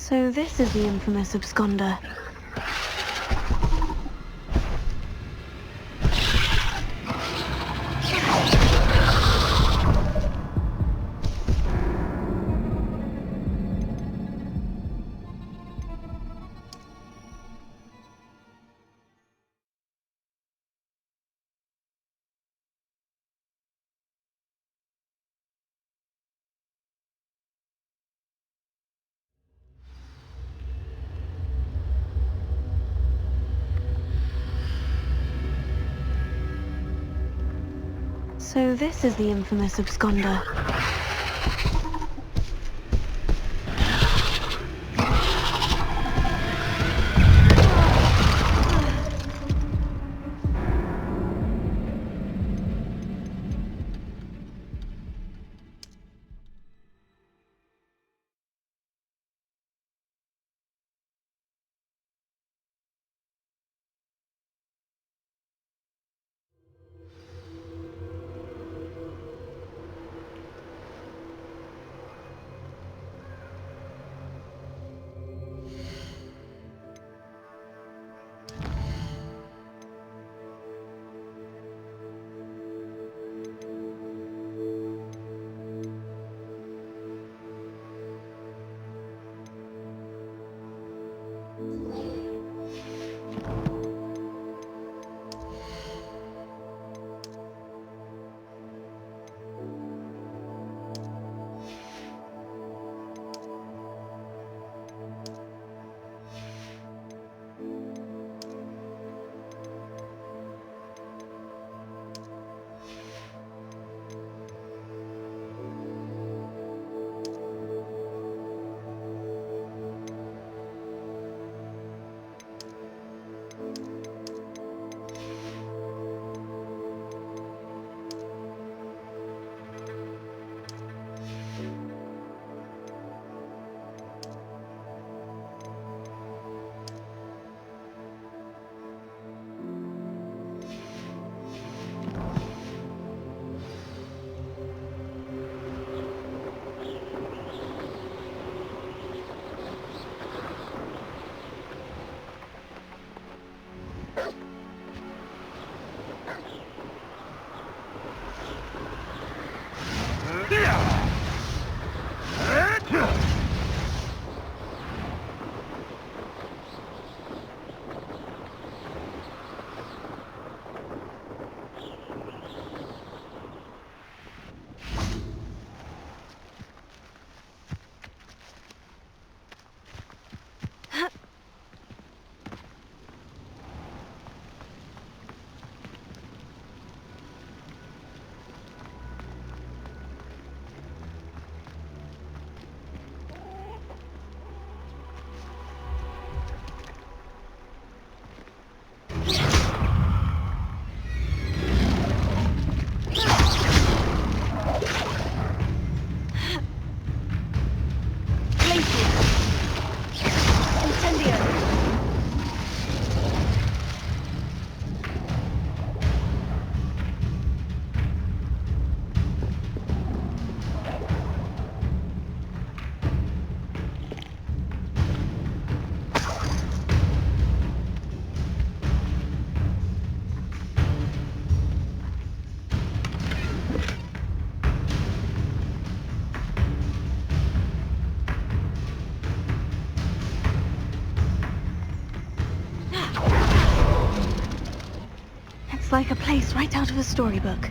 So this is the infamous absconder. So this is the infamous absconder. like a place right out of a storybook.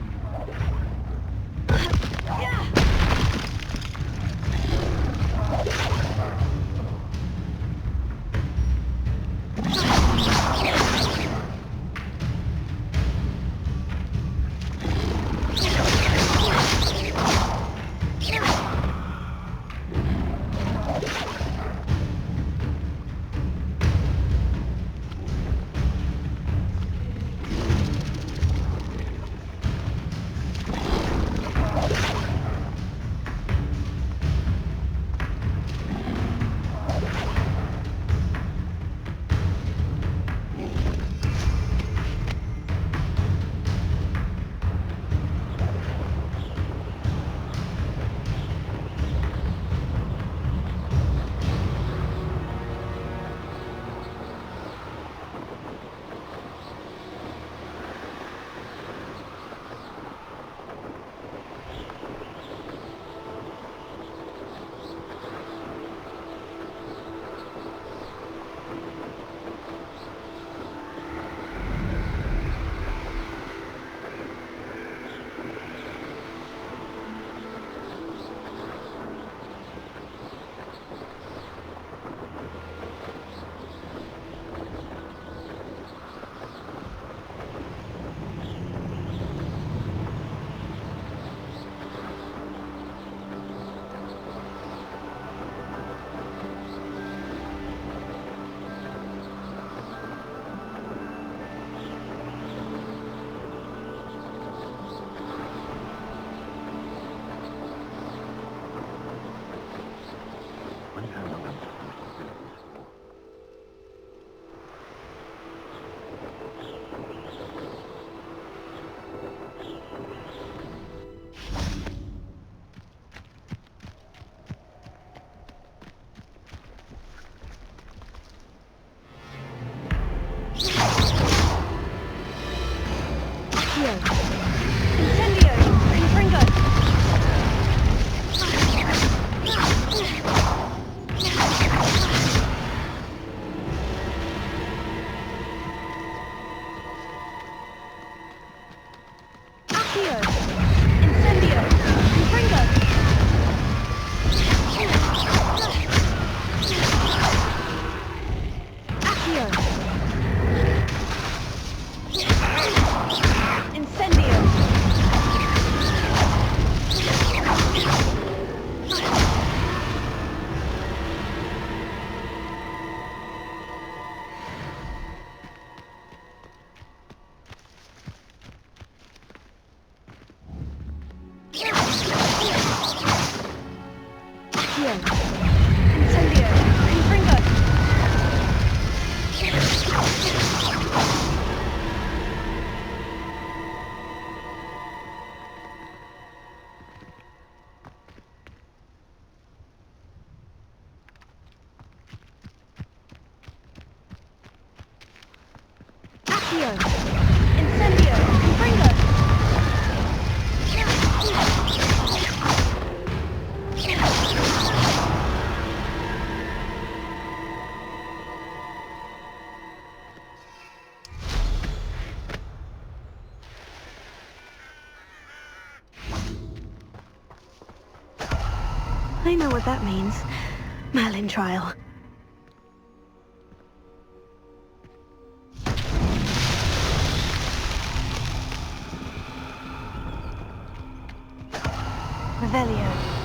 I know what that means. Merlin trial. Revelio.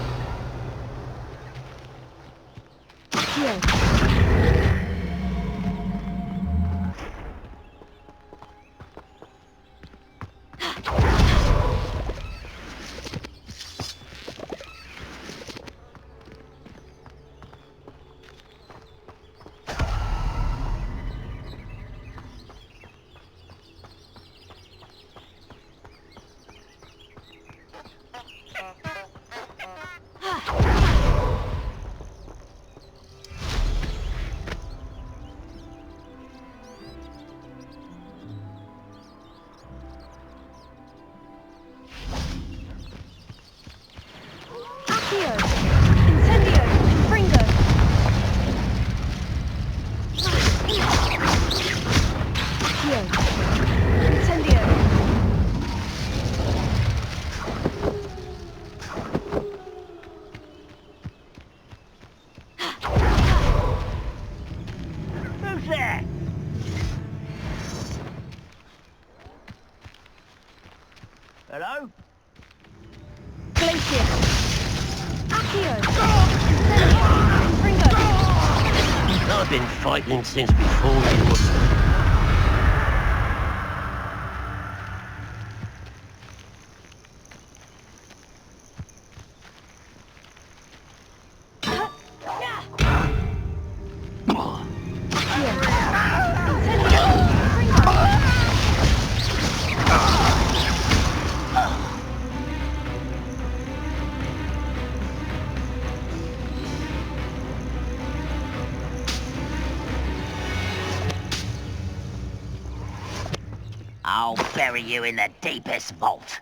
Accio. Incendio! I've been fighting since before you were... I'll bury you in the deepest vault.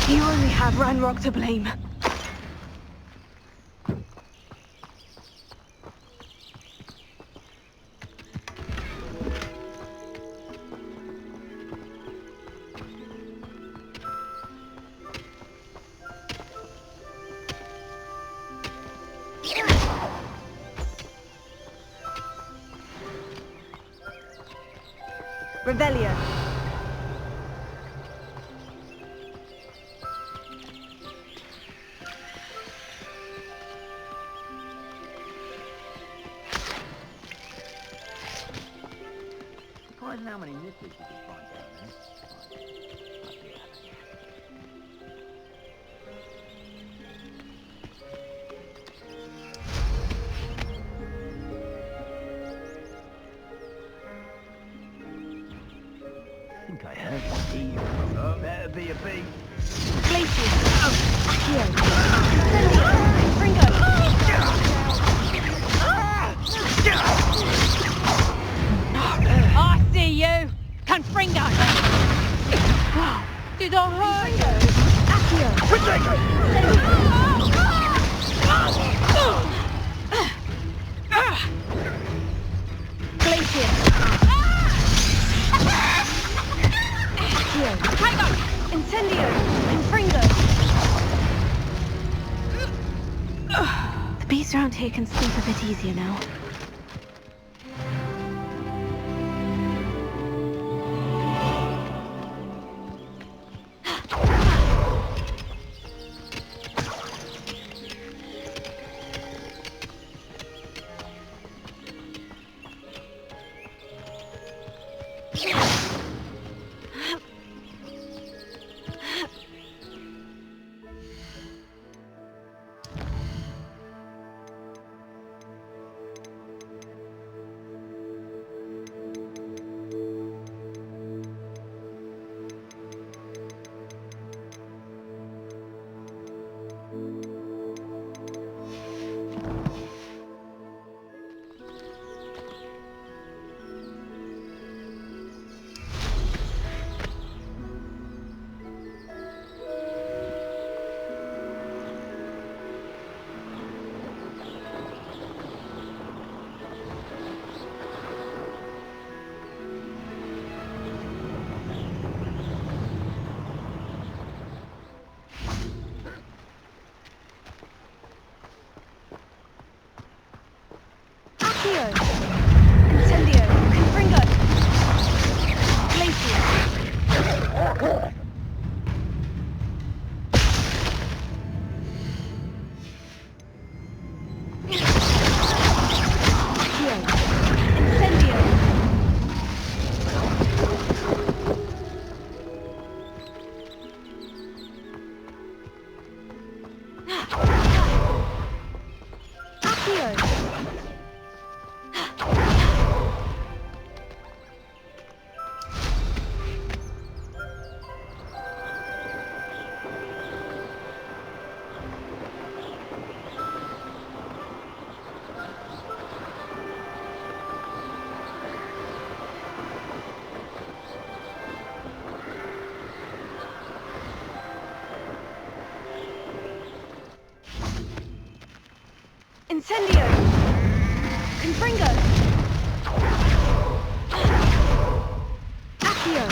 You only have Ranrock to blame. Rebellion. Surprising how many nippers you can find down there. I think I heard one here. Oh, that'd be a bee. Glacier. Accio. Ringo. I see you! Confringo! Did I hurt you? Accio. Glacier. Accio. Hang on! Incendio. Confringo. The beasts around here can sleep a bit easier now. Accio. Incendio. Confringo. Glacier. Incendio! Confringo! Accio!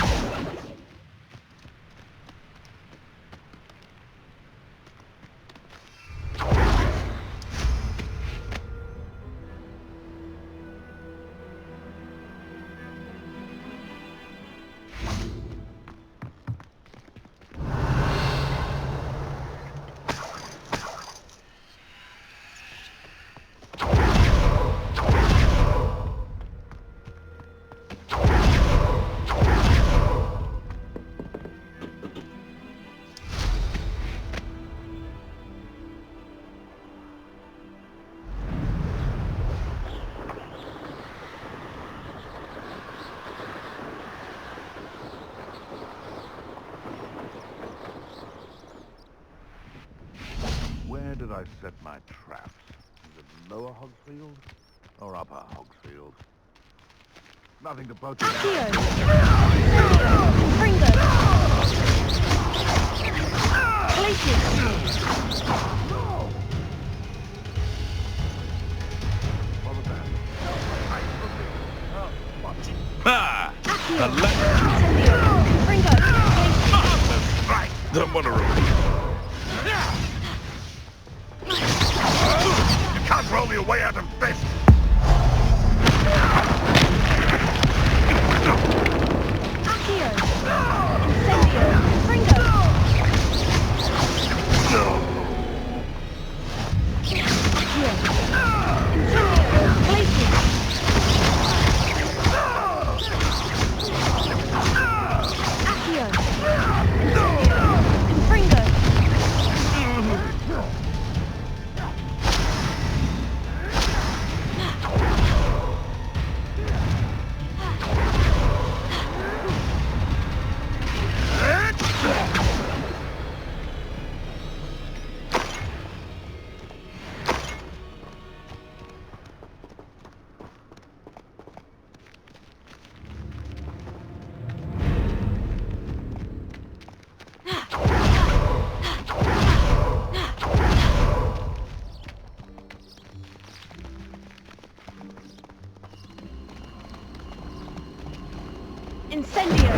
did I set my traps? Is it lower Hogsfield or upper Hogsfield? Nothing to both of Accio! them. Confringo! Places! Follow that. Ha! Accio! A le- Incendio! Confringo! Places! Right! Don't want to repeat. You can't roll your way out of this! Accio! Incendio! Confringo! Accio! Incendio! Places! Accio! Incendio! Confringo! Incendio!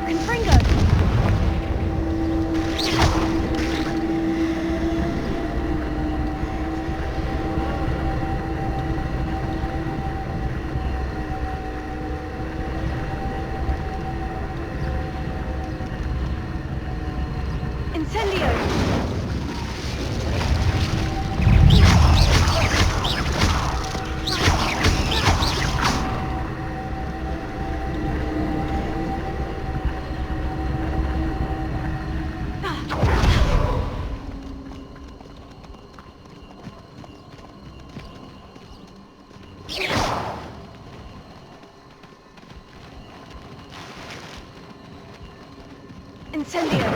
Confringo! Incendio! Incendio!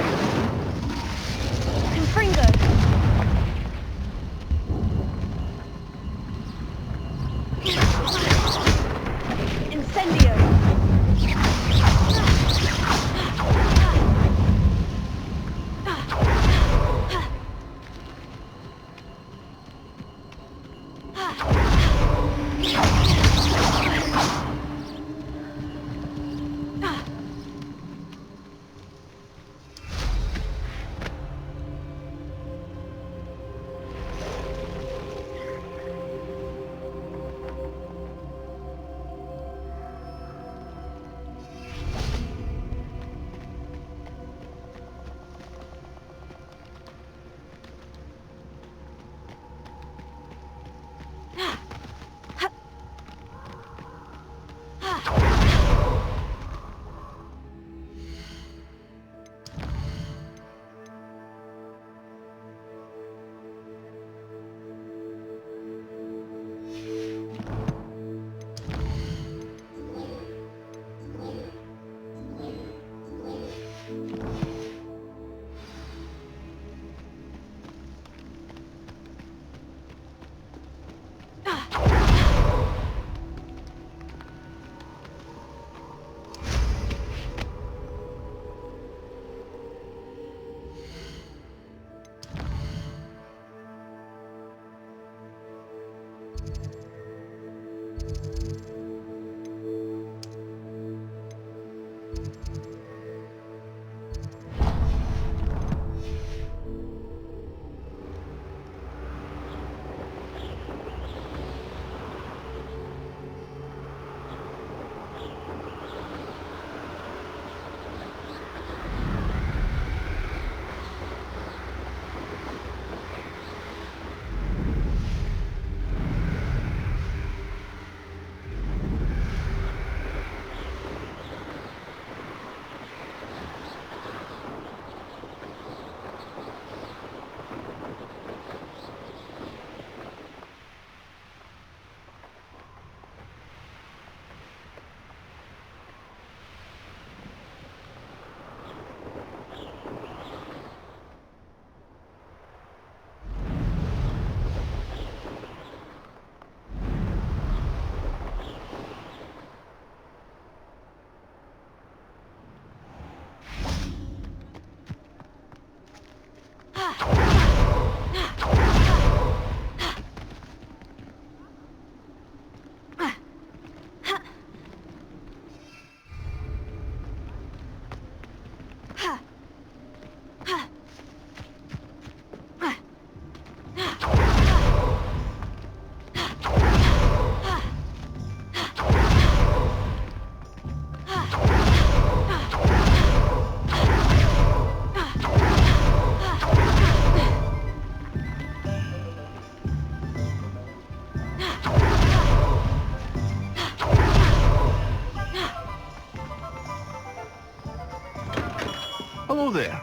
Hello there.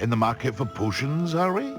In the market for potions, are we?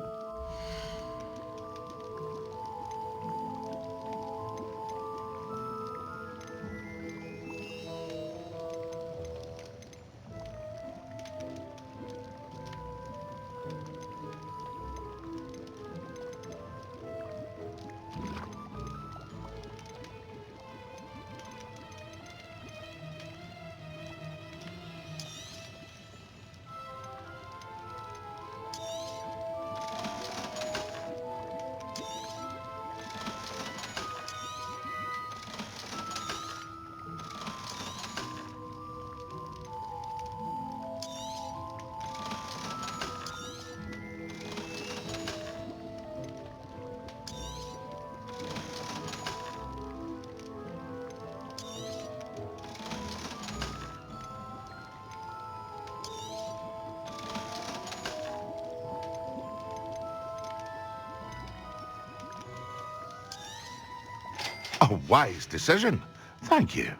A wise decision. Thank you.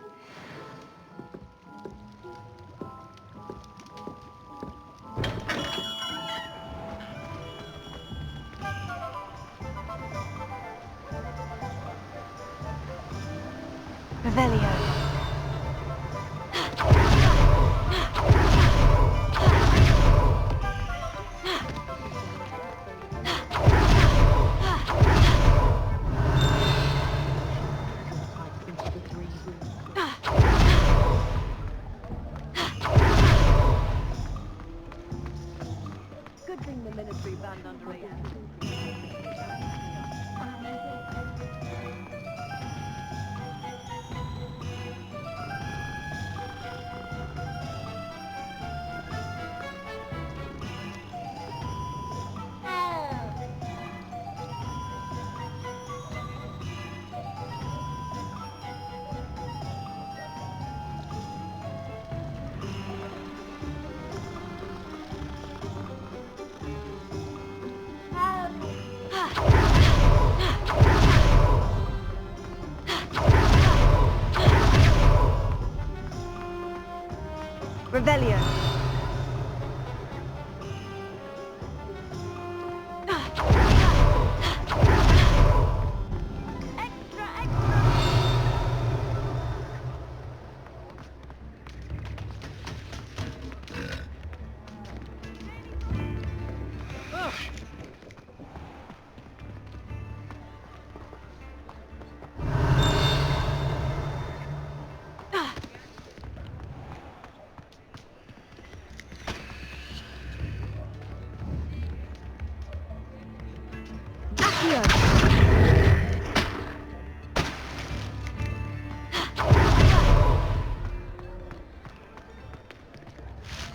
Revelio. Good thing the military band under Revelio.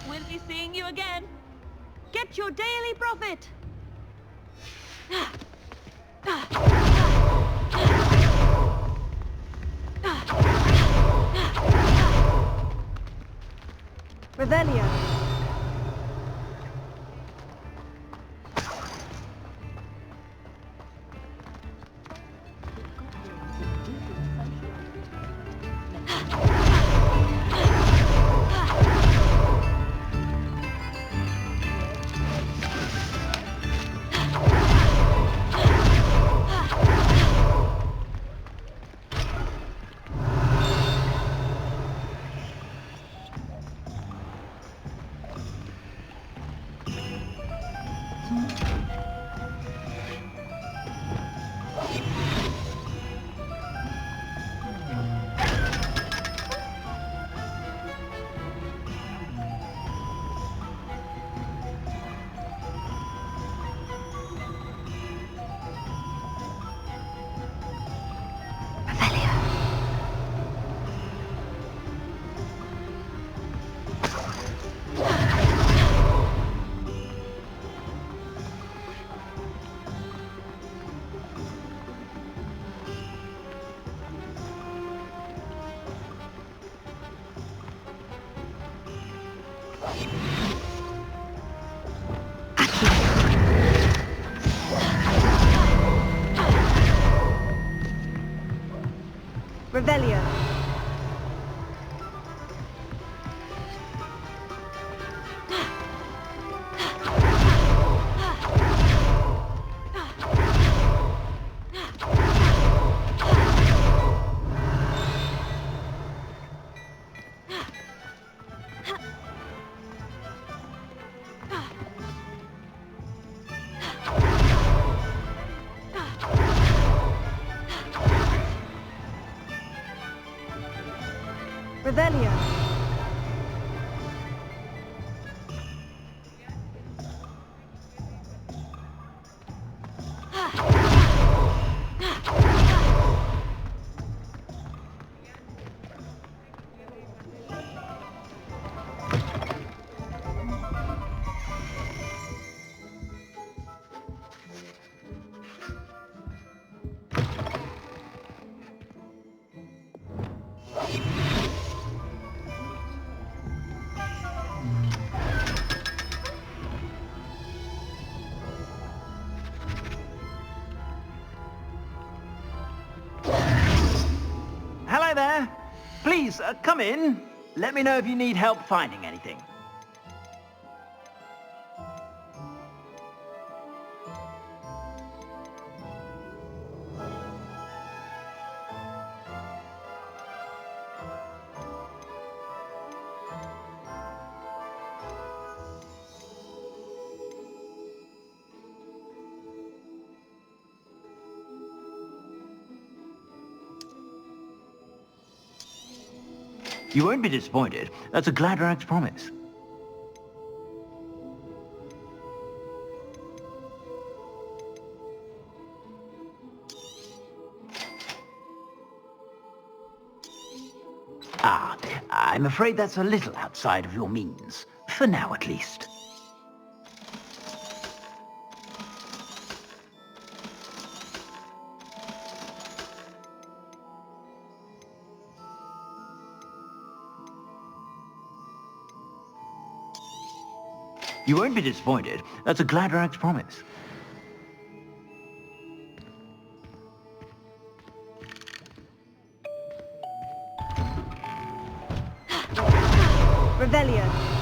We'll be seeing you again. Get your daily profit. Revelio. Revelio. Revelio. Hello there. Please, come in. Let me know if you need help finding anything. You won't be disappointed. That's a Gladrag's promise. Ah, I'm afraid that's a little outside of your means. For now, at least. You won't be disappointed. That's a Gladrag's promise. Revelio.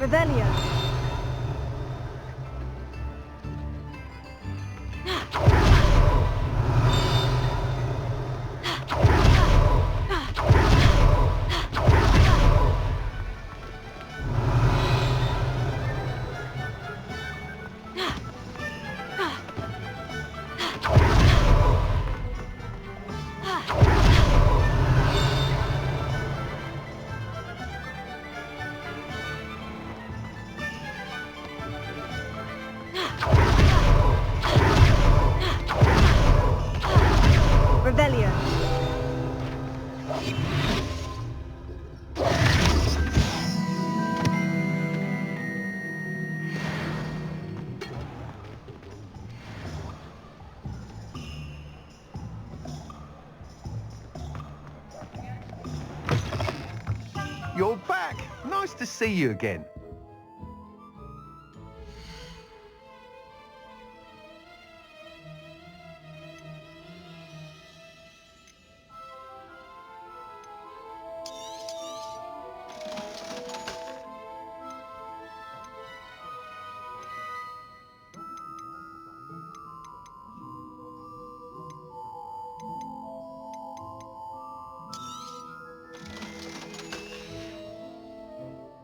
Revelio. Revelio. you're back. Nice to see you again.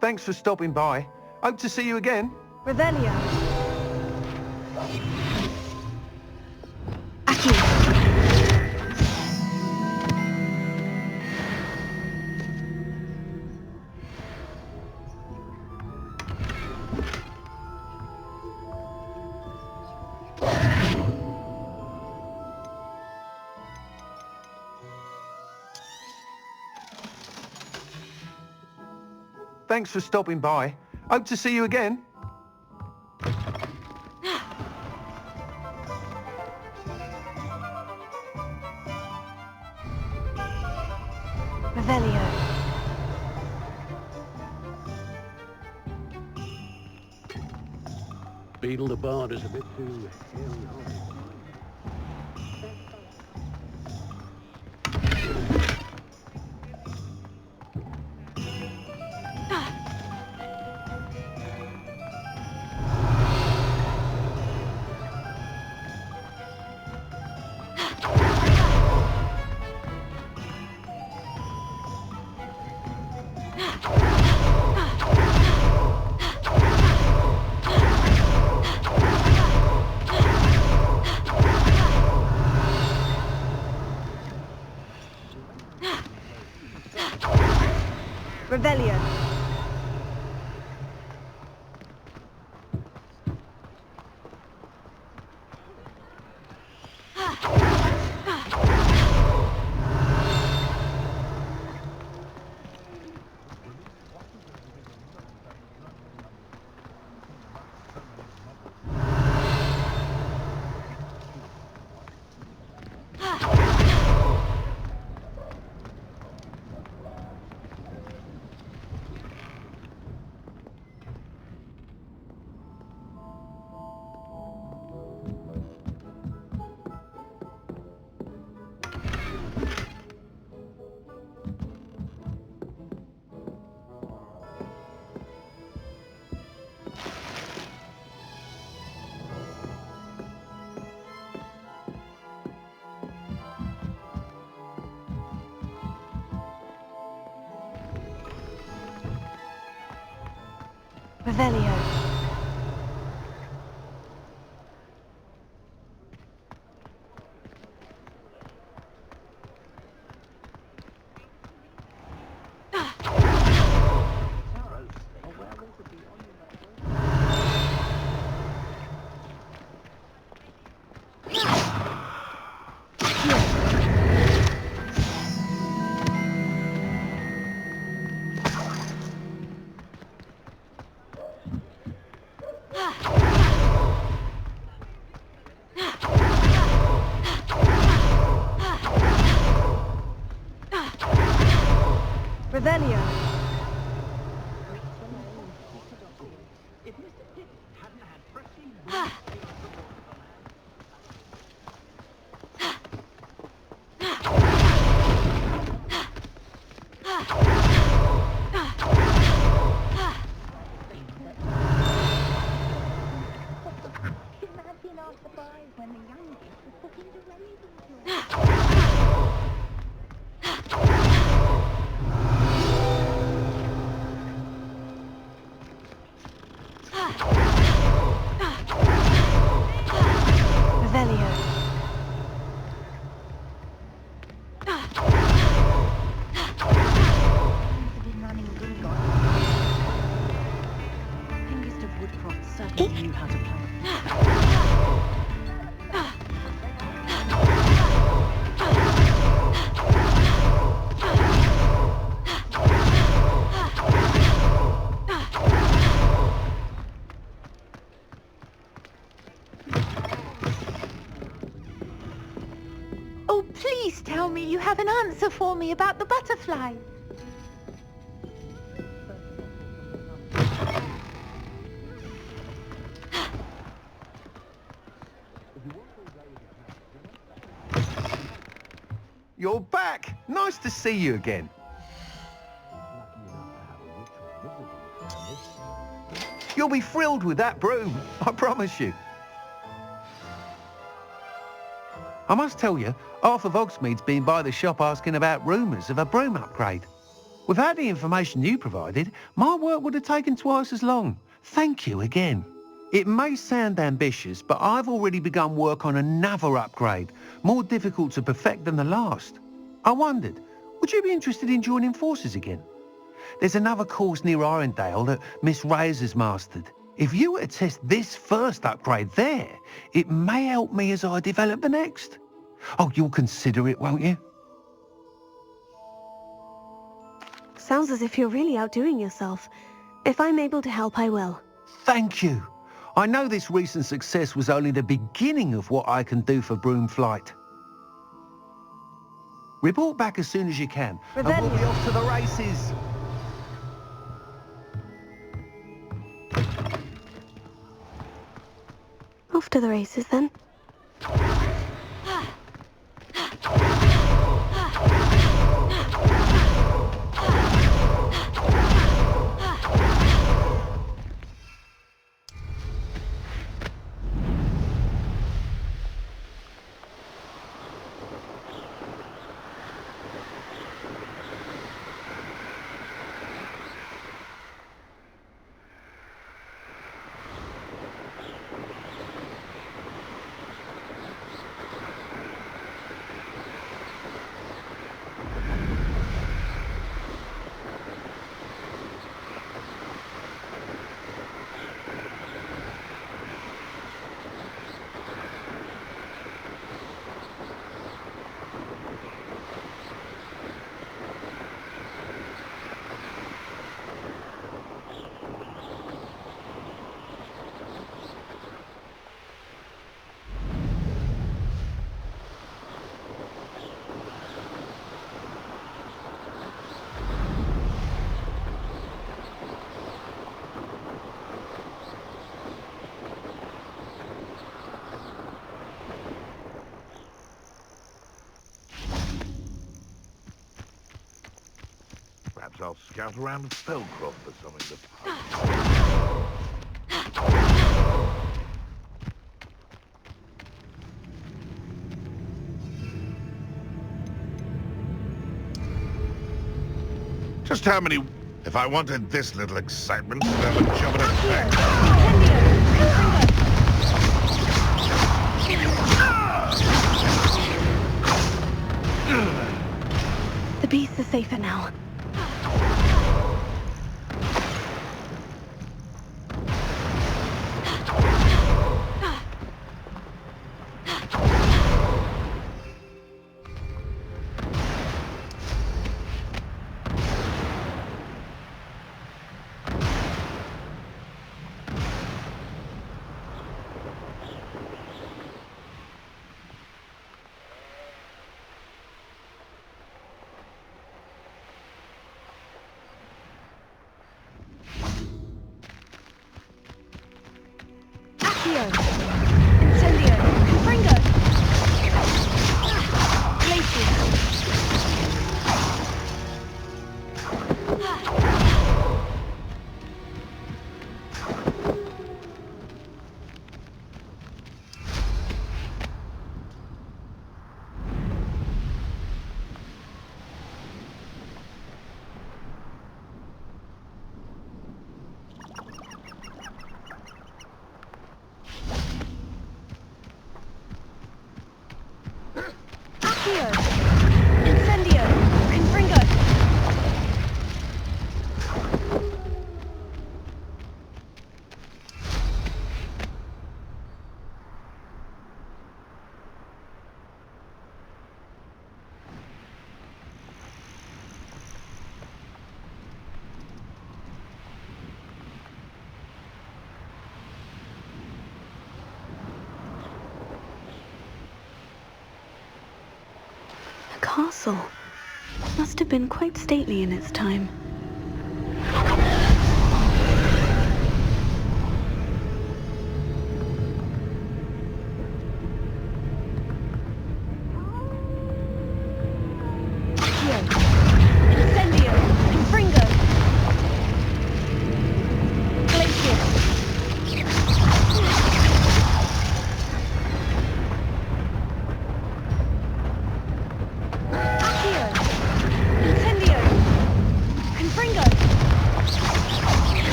Thanks for stopping by. Hope to see you again. Revelio. Thanks for stopping by. Hope to see you again. Revelio. Beetle the Bard is a bit too hairy-hearted. Revelio. Revelio. Revelio. Certainly knew how to play. Oh, please tell me you have an answer for me about the butterfly. you're back. Nice to see you again. You'll be thrilled with that broom, I promise you. I must tell you, half of Hogsmeade's been by the shop asking about rumours of a broom upgrade. Without the information you provided, my work would have taken twice as long. Thank you again. It may sound ambitious, but I've already begun work on another upgrade, more difficult to perfect than the last. I wondered, would you be interested in joining forces again? There's another course near Irondale that Miss Reyes has mastered. If you were to test this first upgrade there, it may help me as I develop the next. Oh, you'll consider it, won't you? Sounds as if you're really outdoing yourself. If I'm able to help, I will. Thank you. I know this recent success was only the beginning of what I can do for broom flight. Report back as soon as you can, and we'll be off to the races. Off to the races, then. Perhaps I'll scout around Spellcroft for something to punch. Just how many... If I wanted this little excitement, then I would jump at a The beasts are safer now. Incendio! Confringo! Glacier! Incendio! Confringo! Castle. Must have been quite stately in its time.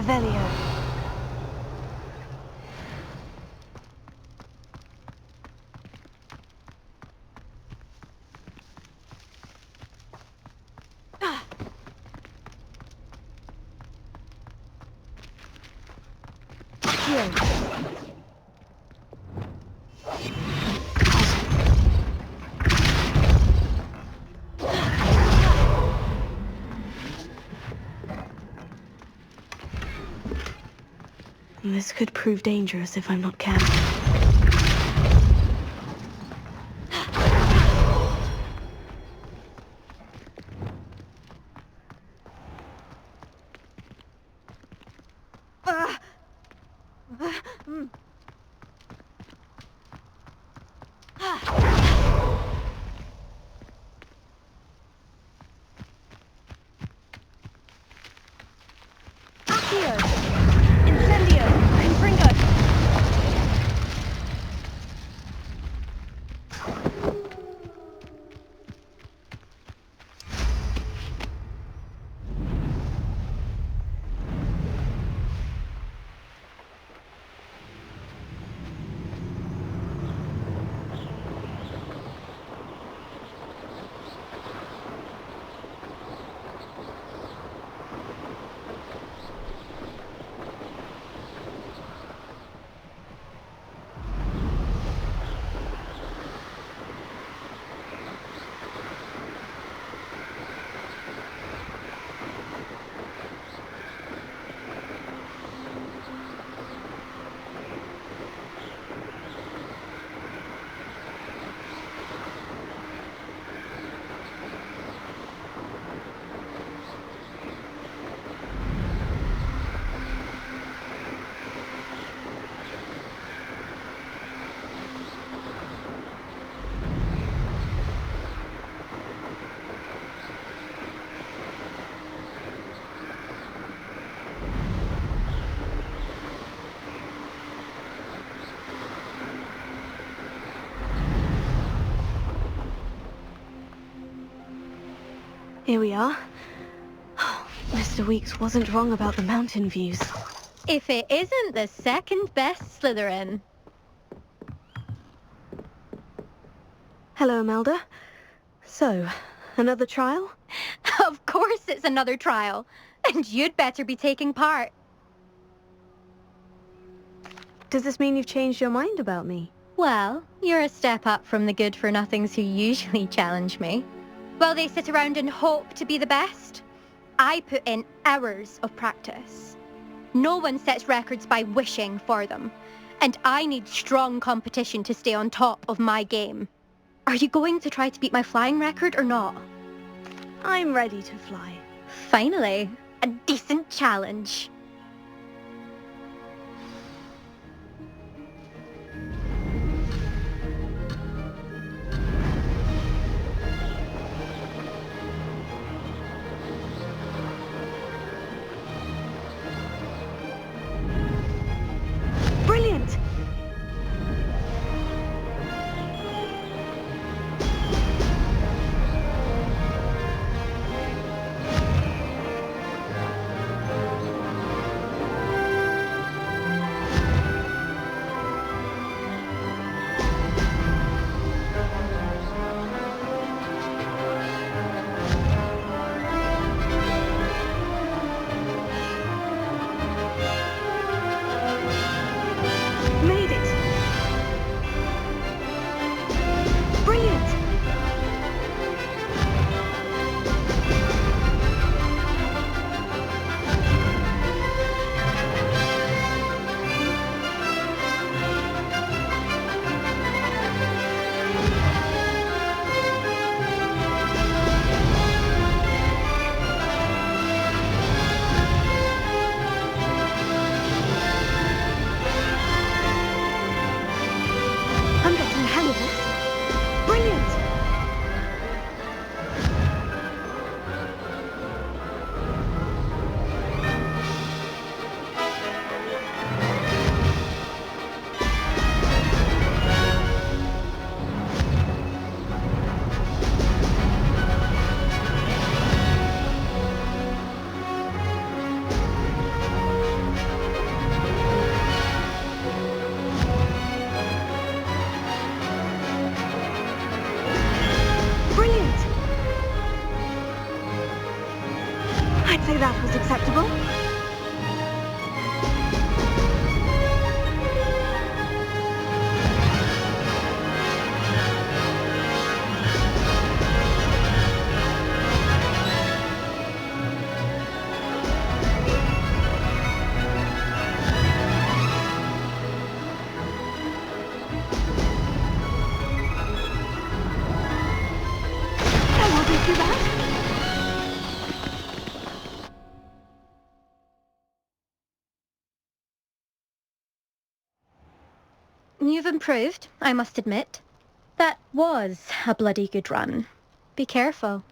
Revelio. This could prove dangerous if I'm not careful. Here we are. Mr. Weeks wasn't wrong about the mountain views. If it isn't the second best Slytherin. Hello, Imelda. So, another trial? Of course it's another trial. And you'd better be taking part. Does this mean you've changed your mind about me? Well, you're a step up from the good-for-nothings who usually challenge me. While they sit around and hope to be the best, I put in hours of practice. No one sets records by wishing for them, and I need strong competition to stay on top of my game. Are you going to try to beat my flying record or not? I'm ready to fly. Finally, a decent challenge. Brilliant! I'd say that was acceptable. That wasn't too bad. You've improved, I must admit. That was a bloody good run. Be careful.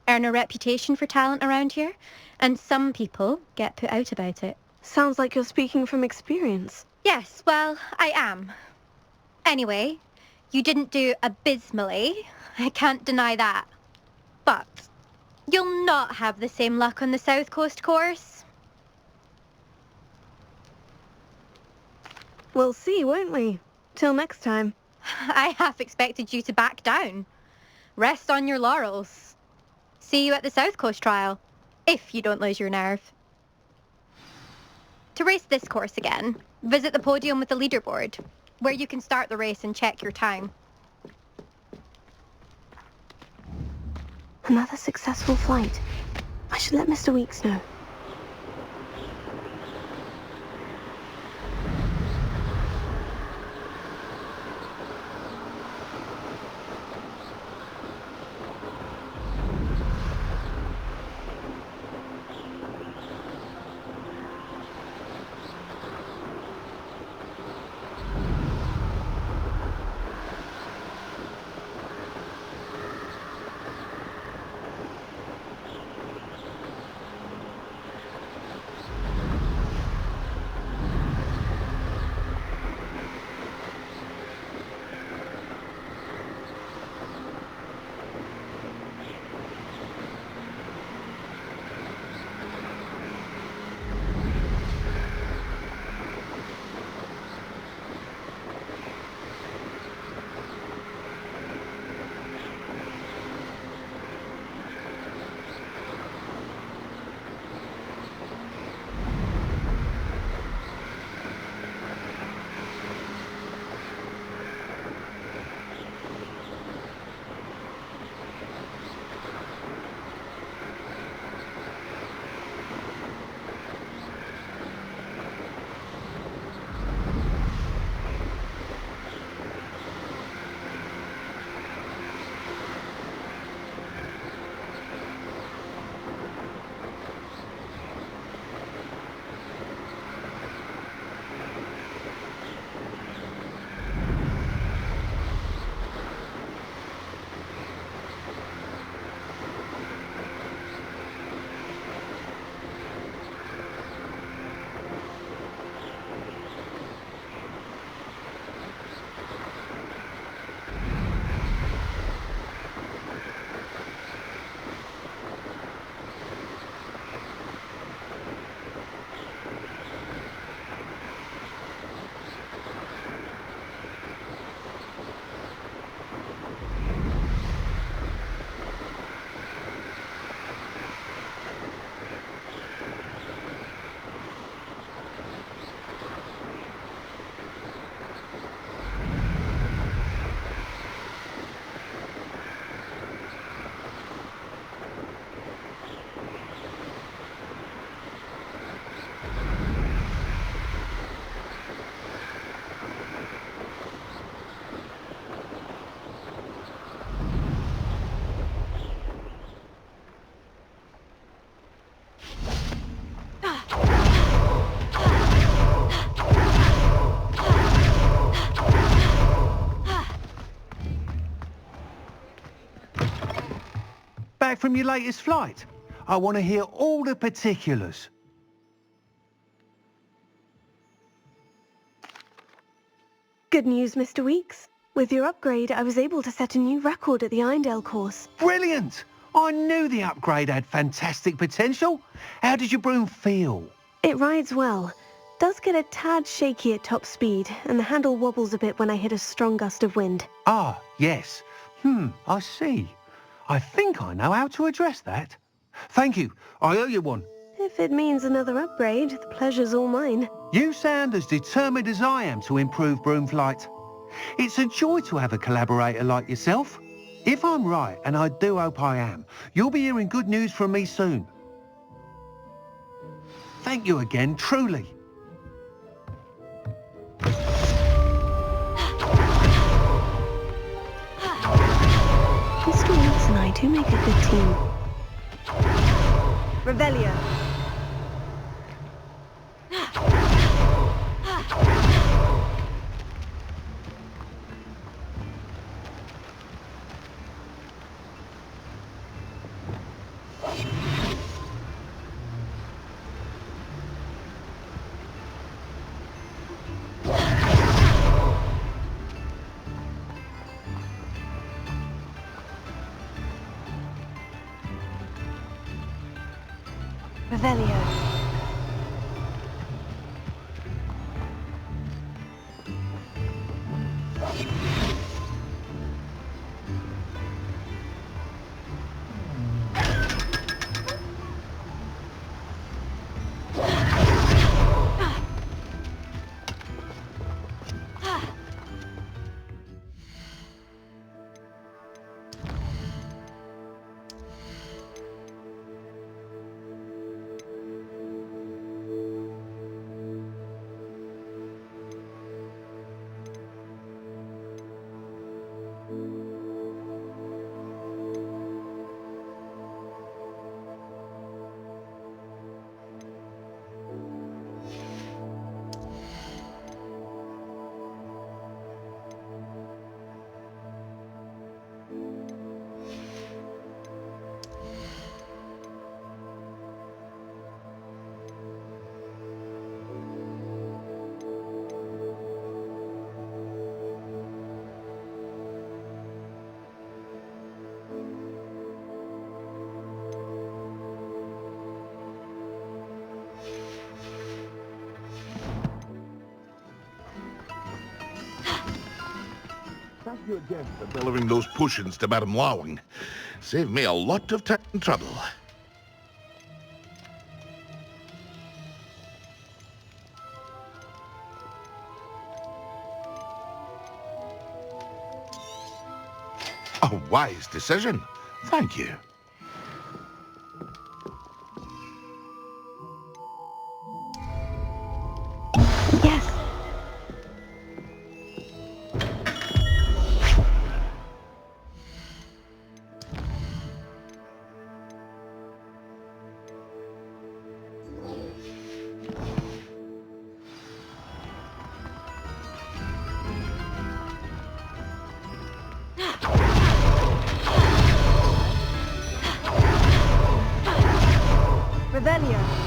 Earn a reputation for talent around here, and some people get put out about it. Sounds like you're speaking from experience. Yes, well, I am. Anyway, you didn't do abysmally. I can't deny that. But you'll not have the same luck on the South Coast course. We'll see, won't we? Till next time. I half expected you to back down. Rest on your laurels. See you at the South Coast trial, if you don't lose your nerve. To race this course again, visit the podium with the leaderboard, where you can start the race and check your time. Another successful flight. I should let Mr. Weeks know. Back from your latest flight? I want to hear all the particulars. Good news, Mr. Weeks. With your upgrade, I was able to set a new record at the Irondale course. Brilliant! I knew the upgrade had fantastic potential. How did your broom feel? It rides well. Does get a tad shaky at top speed, and the handle wobbles a bit when I hit a strong gust of wind. Ah, yes. I see. I think I know how to address that. Thank you. I owe you one. If it means another upgrade, the pleasure's all mine. You sound as determined as I am to improve broom flight. It's a joy to have a collaborator like yourself. If I'm right, and I do hope I am, you'll be hearing good news from me soon. Thank you again, truly. Mr. Weeks and I do make a good team. Revelio. Revelio. Thank you again for delivering those potions to Madame Lawing. Saved me a lot of time and trouble. A wise decision. Thank you. Yes. Revelio.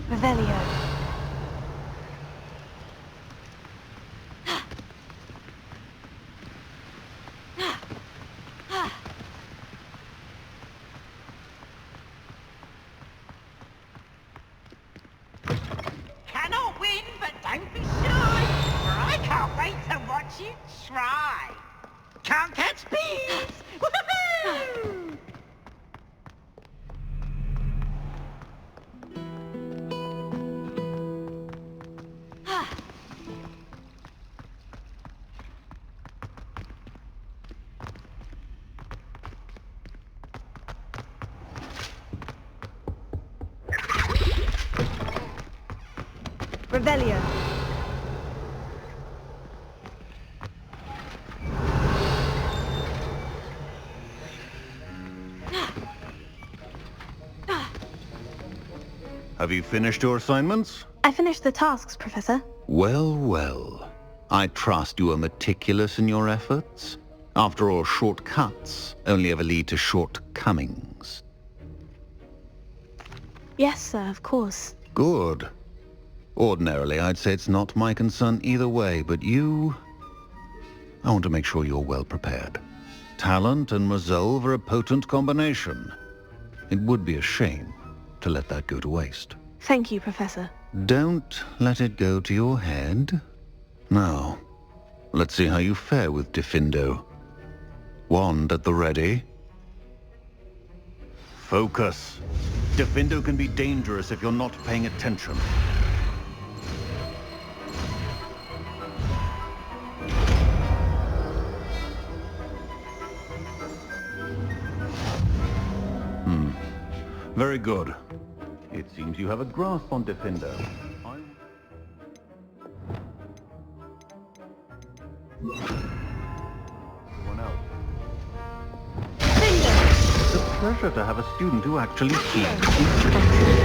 Revelio. Cannot win, but don't be shy, for I can't wait to watch you try. Can't catch bees! Woohoo! Revelio. Have you finished your assignments? I finished the tasks, Professor. Well, well. I trust you are meticulous in your efforts. After all, shortcuts only ever lead to shortcomings. Yes, sir, of course. Good. Ordinarily, I'd say it's not my concern either way, but you... I want to make sure you're well prepared. Talent and resolve are a potent combination. It would be a shame to let that go to waste. Thank you, Professor. Don't let it go to your head. Now, let's see how you fare with Diffindo. Wand at the ready. Focus. Diffindo can be dangerous if you're not paying attention. Very good. It seems you have a grasp on Diffindo. Anyone else? It's a pleasure to have a student who actually keeps instructions.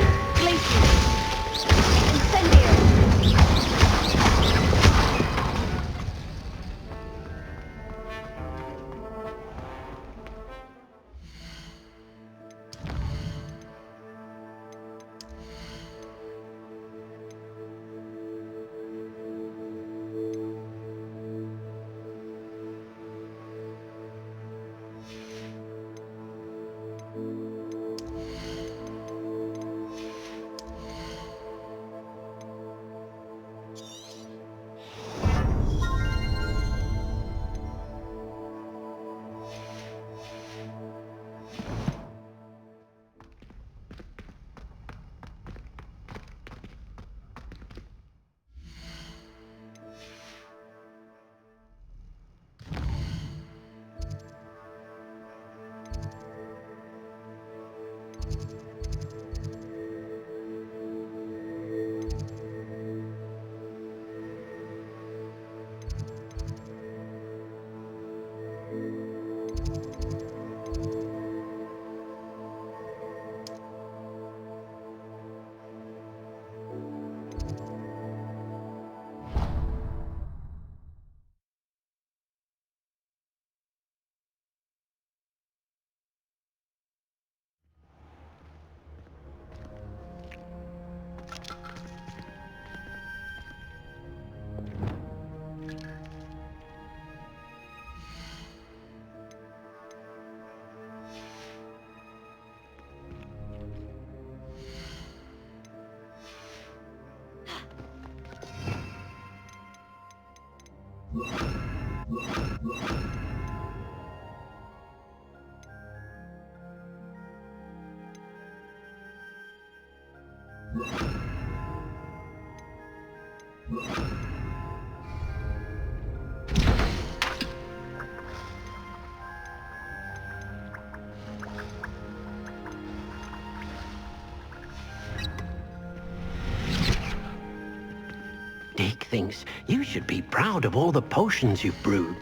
Dick thinks you should be proud of all the potions you've brewed.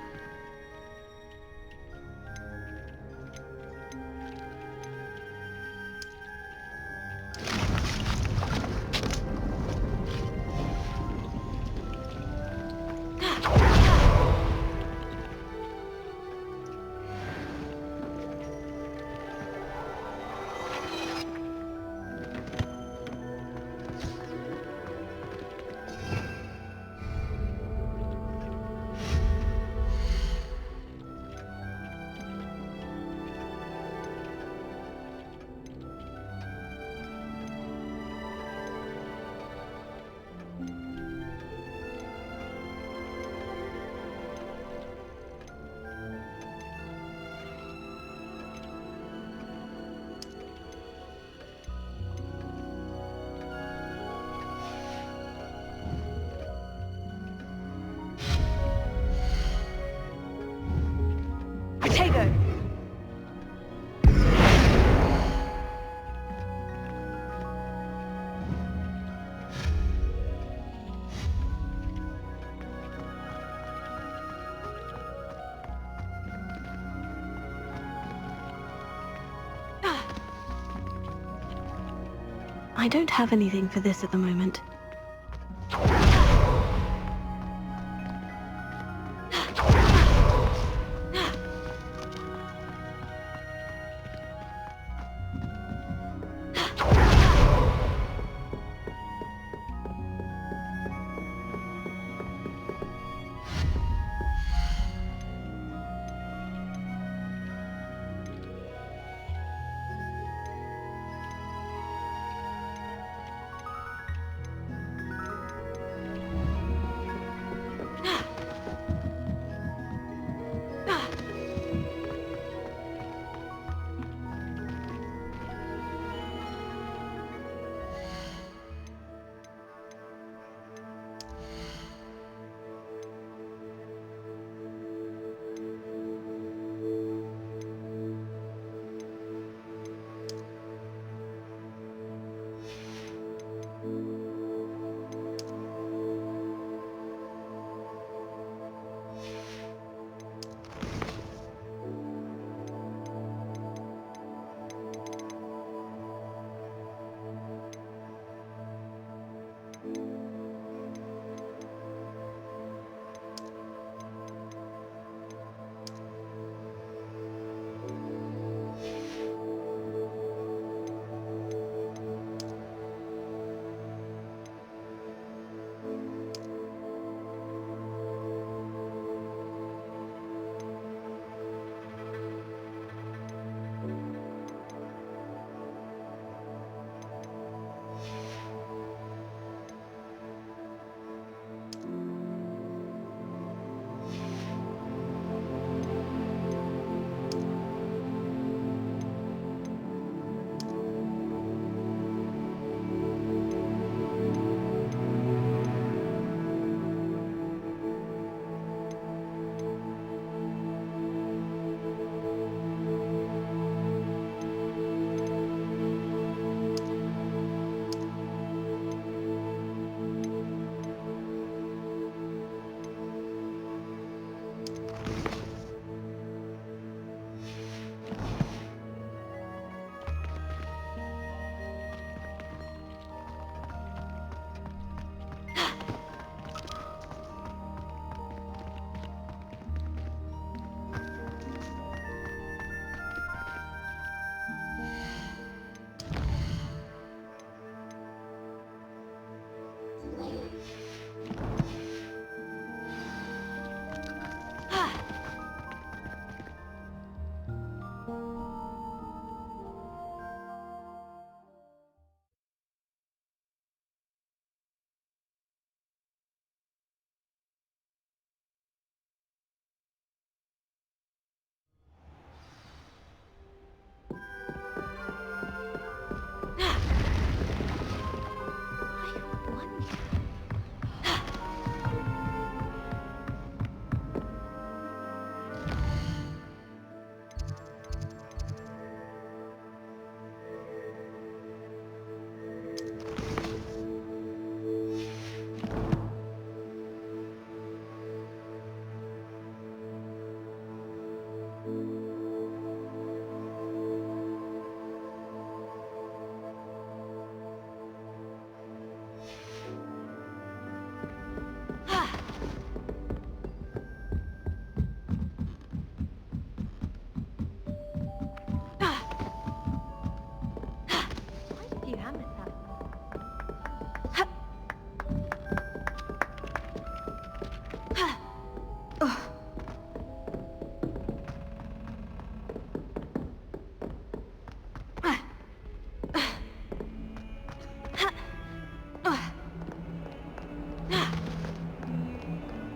I don't have anything for this at the moment.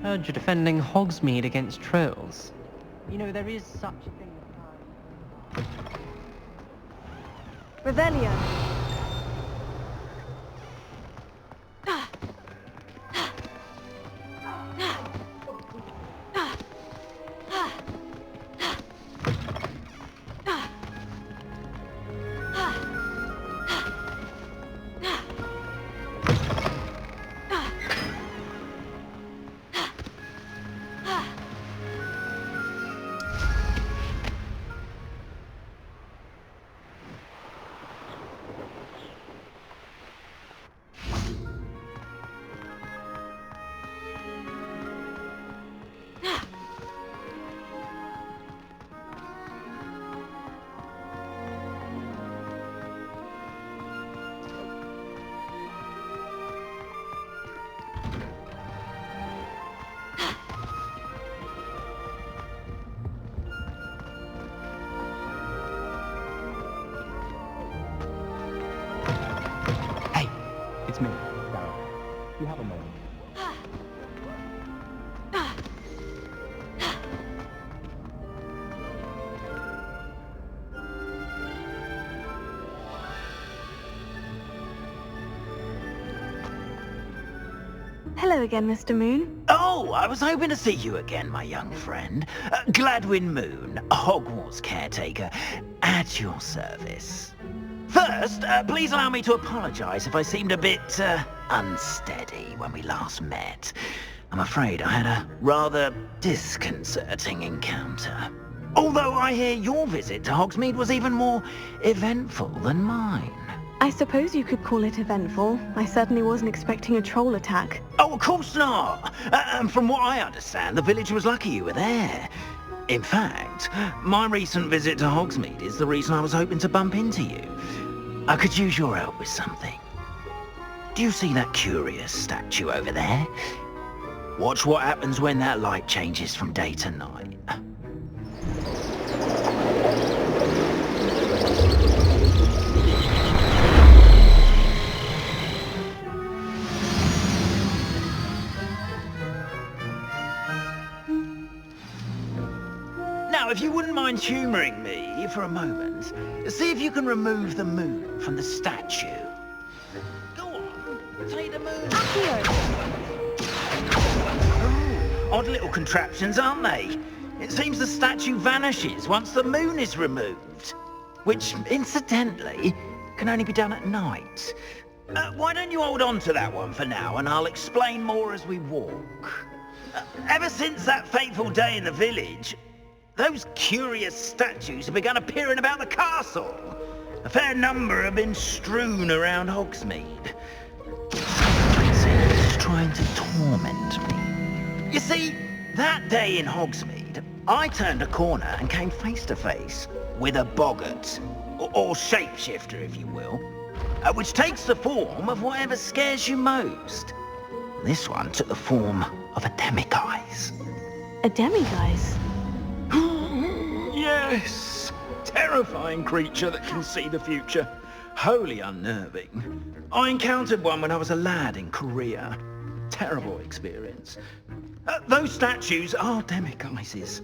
Heard you're defending Hogsmeade against trolls. You know, there is such a thing as... Revelio. you have a moment? Hello again, Mr. Moon. Oh, I was hoping to see you again, my young friend. Gladwin Moon, Hogwarts caretaker, at your service. First, please allow me to apologise if I seemed a bit, unsteady when we last met. I'm afraid I had a rather disconcerting encounter. Although I hear your visit to Hogsmeade was even more eventful than mine. I suppose you could call it eventful. I certainly wasn't expecting a troll attack. Oh, of course not. And from what I understand, the village was lucky you were there. In fact, my recent visit to Hogsmeade is the reason I was hoping to bump into you. I could use your help with something. Do you see that curious statue over there? Watch what happens when that light changes from day to night. Now, if you wouldn't mind humouring me for a moment, see if you can remove the moon from the statue. Go on, take the moon. Up here. Oh, odd little contraptions, aren't they? It seems the statue vanishes once the moon is removed. Which, incidentally, can only be done at night. Why don't you hold on to that one for now, and I'll explain more as we walk. Ever since that fateful day in the village, those curious statues have begun appearing about the castle. A fair number have been strewn around Hogsmeade. Something seems trying to torment me. You see, that day in Hogsmeade, I turned a corner and came face to face with a boggart, or shapeshifter if you will, which takes the form of whatever scares you most. This one took the form of a demiguise. A demiguise? Yes! Terrifying creature that can see the future. Wholly unnerving. I encountered one when I was a lad in Korea. Terrible experience. Those statues are demiguises.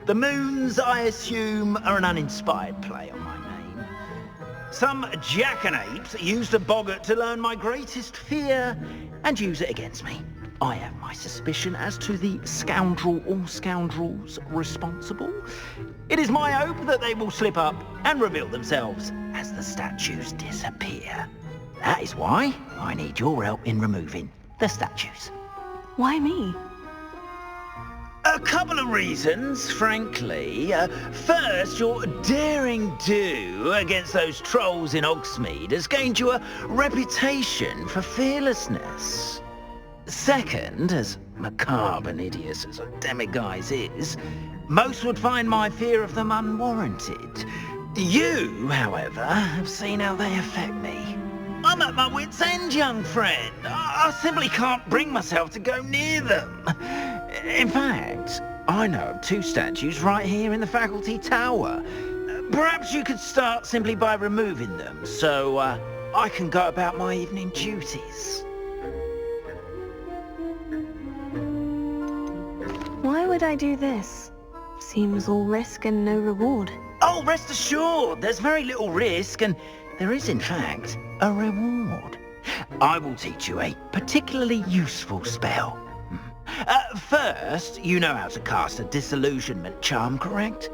The moons, I assume, are an uninspired play on my name. Some jackanapes used a boggart to learn my greatest fear and use it against me. I have my suspicion as to the scoundrel or scoundrels responsible. It is my hope that they will slip up and reveal themselves as the statues disappear. That is why I need your help in removing the statues. Why me? A couple of reasons, frankly. First, your daring do against those trolls in Hogsmeade has gained you a reputation for fearlessness. Second, as macabre and hideous as a demiguise is, most would find my fear of them unwarranted. You, however, have seen how they affect me. I'm at my wit's end, young friend. I simply can't bring myself to go near them. In fact, I know of two statues right here in the faculty tower. Perhaps you could start simply by removing them, so I can go about my evening duties. Why would I do this? Seems all risk and no reward. Oh, rest assured, there's very little risk, and there is, in fact, a reward. I will teach you a particularly useful spell. First, you know how to cast a disillusionment charm, correct?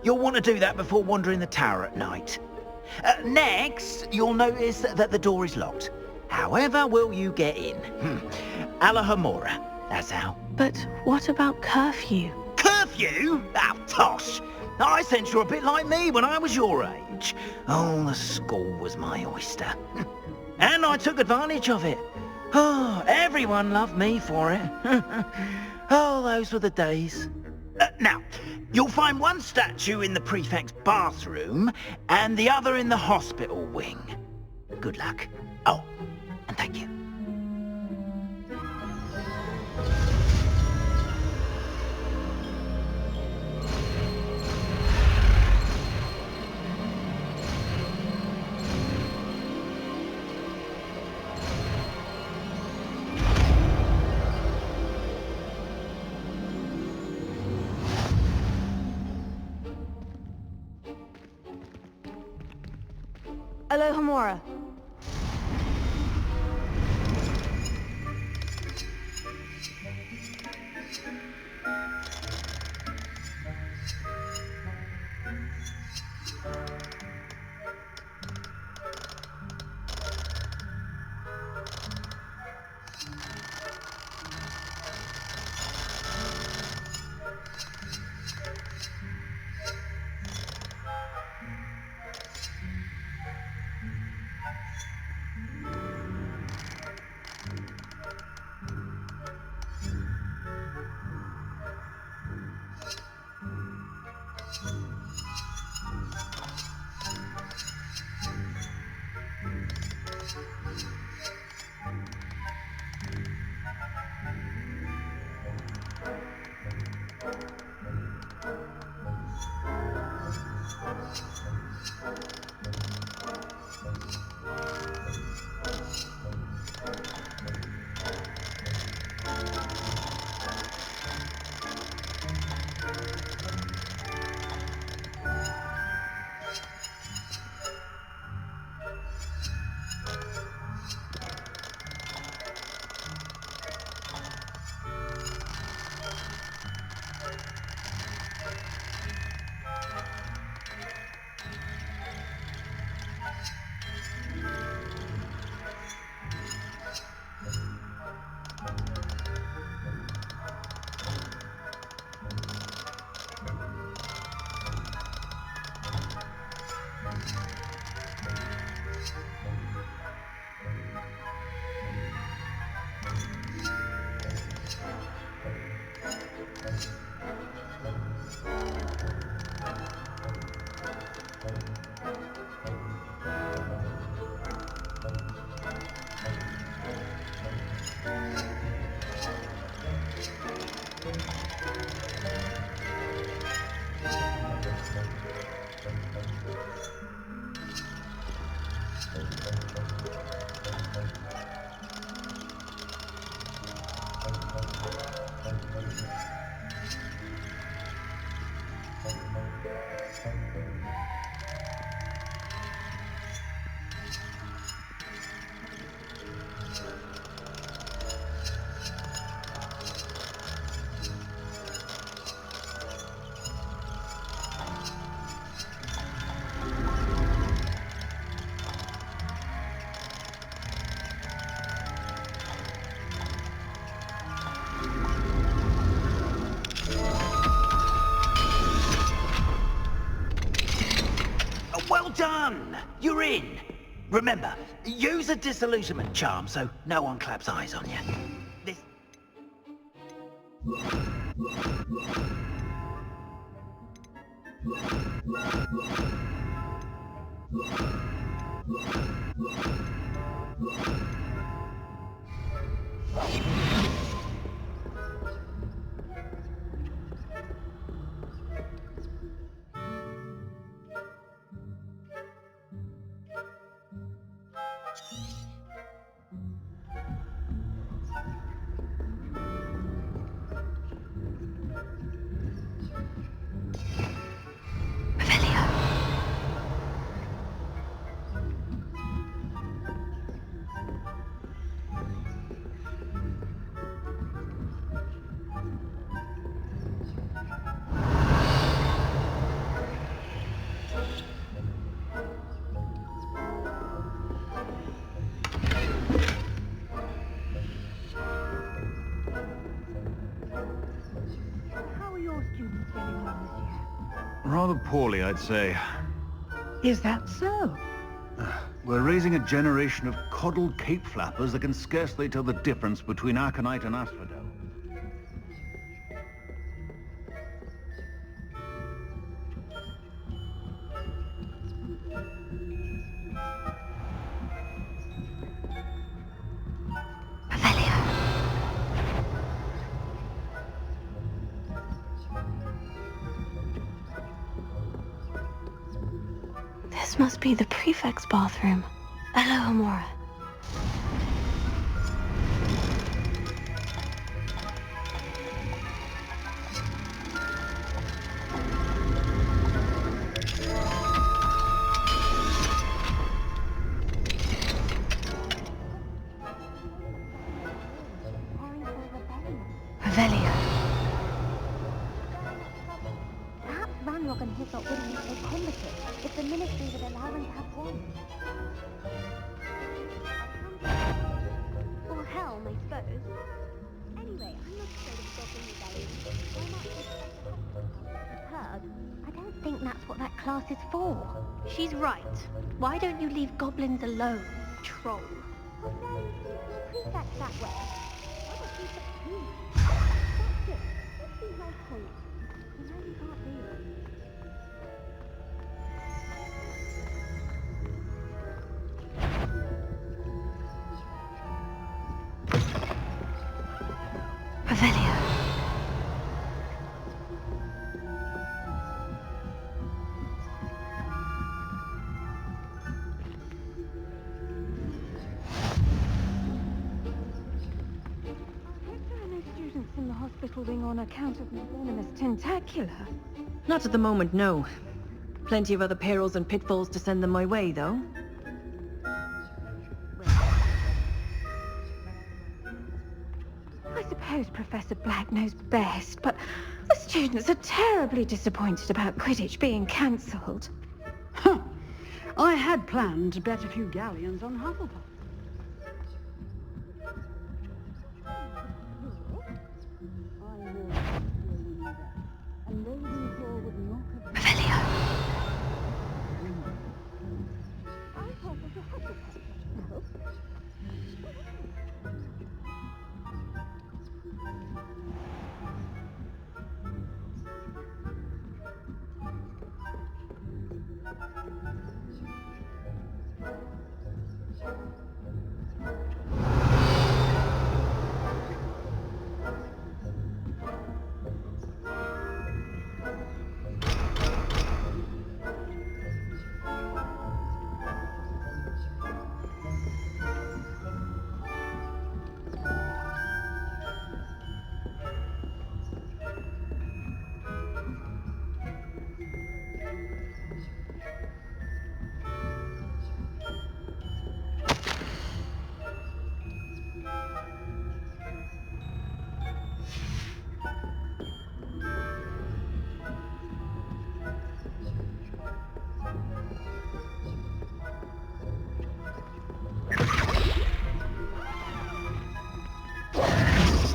You'll want to do that before wandering the tower at night. Next, you'll notice that the door is locked. However will you get in? Alahamora, that's how. But what about curfew? Curfew? Oh, tosh! I sense you're a bit like me when I was your age. Oh, the school was my oyster. And I took advantage of it. Oh, everyone loved me for it. Oh, those were the days. Now, you'll find one statue in the prefect's bathroom and the other in the hospital wing. Good luck. Oh, and thank you. Alohomora. Well done! You're in. Remember, use a disillusionment charm so no one claps eyes on you. This... Rather poorly, I'd say. Is that so? We're raising a generation of coddled cape flappers that can scarcely tell the difference between Aconite and Asphodel. This must be the prefect's bathroom. Alohomora. not going to hit up winning a combative if the ministry would allow them to have one. Or helm, I suppose. Anyway, I'm not afraid of goblin rebellion. Why not just Pug? I don't think that's what that class is for. She's right. Why don't you leave goblins alone, troll? Oh no, the prefect's that way. Why don't you put two? That's it. Let's see how it points. You know you can't do it. Revelio. In the hospital wing on account of my venomous tentacula. Not at the moment, no. Plenty of other perils and pitfalls to send them my way, though. I suppose Professor Black knows best, but the students are terribly disappointed about Quidditch being cancelled. Huh. I had planned to bet a few galleons on Hufflepuff.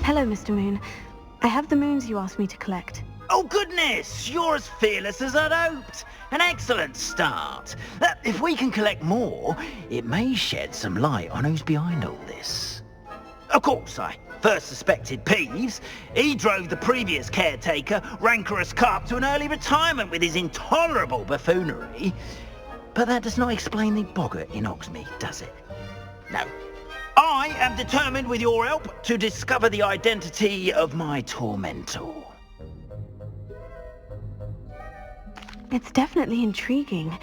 Hello, Mr. Moon. I have the moons you asked me to collect. Oh goodness, you're as fearless as I'd hoped. An excellent start. If we can collect more, it may shed some light on who's behind all this. Of course, I first suspected Peeves. He drove the previous caretaker, Rancorous Carp, to an early retirement with his intolerable buffoonery. But that does not explain the boggart in Hogsmeade, does it? No. I am determined, with your help, to discover the identity of my tormentor. It's definitely intriguing.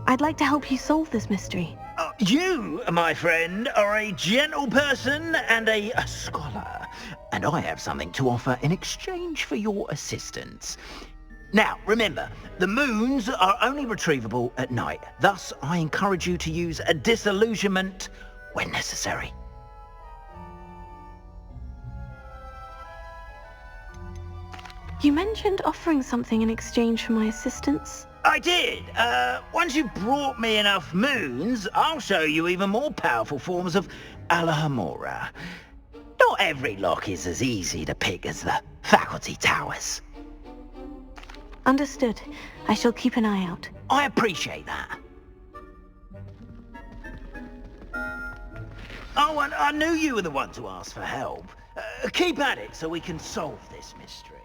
I'd like to help you solve this mystery. You, my friend, are a gentle person and a scholar, and I have something to offer in exchange for your assistance. Now, remember, the moons are only retrievable at night. Thus, I encourage you to use a disillusionment when necessary. You mentioned offering something in exchange for my assistance. I did. Once you've brought me enough moons, I'll show you even more powerful forms of Alohomora. Not every lock is as easy to pick as the faculty towers. Understood. I shall keep an eye out. I appreciate that. Oh, and I knew you were the one to ask for help. Keep at it so we can solve this mystery.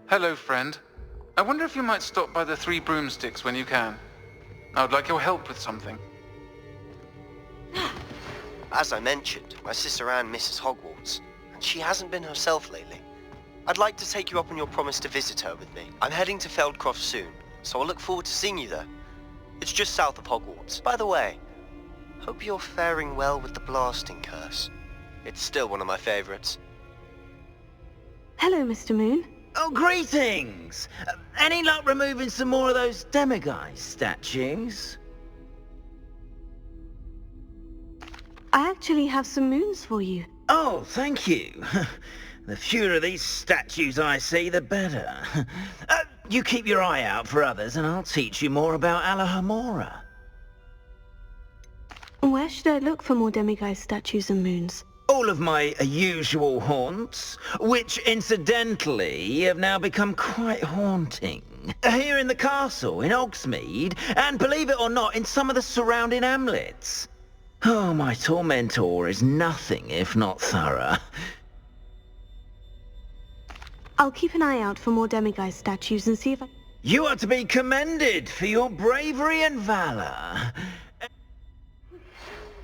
Hello, friend. I wonder if you might stop by the Three Broomsticks when you can. I would like your help with something. As I mentioned, my sister Anne misses Hogwarts, and she hasn't been herself lately. I'd like to take you up on your promise to visit her with me. I'm heading to Feldcroft soon, so I'll look forward to seeing you there. It's just south of Hogwarts. By the way, hope you're faring well with the blasting curse. It's still one of my favorites. Hello, Mr. Moon. Oh, greetings! Any luck removing some more of those demiguise statues? I actually have some moons for you. Oh, thank you. The fewer of these statues I see, the better. You keep your eye out for others, and I'll teach you more about Alohomora. Where should I look for more demiguise statues and moons? All of my usual haunts, which incidentally have now become quite haunting. Here in the castle, in Hogsmeade, and believe it or not, in some of the surrounding hamlets. Oh, my tormentor is nothing if not thorough. I'll keep an eye out for more demiguise statues and see if I... You are to be commended for your bravery and valor.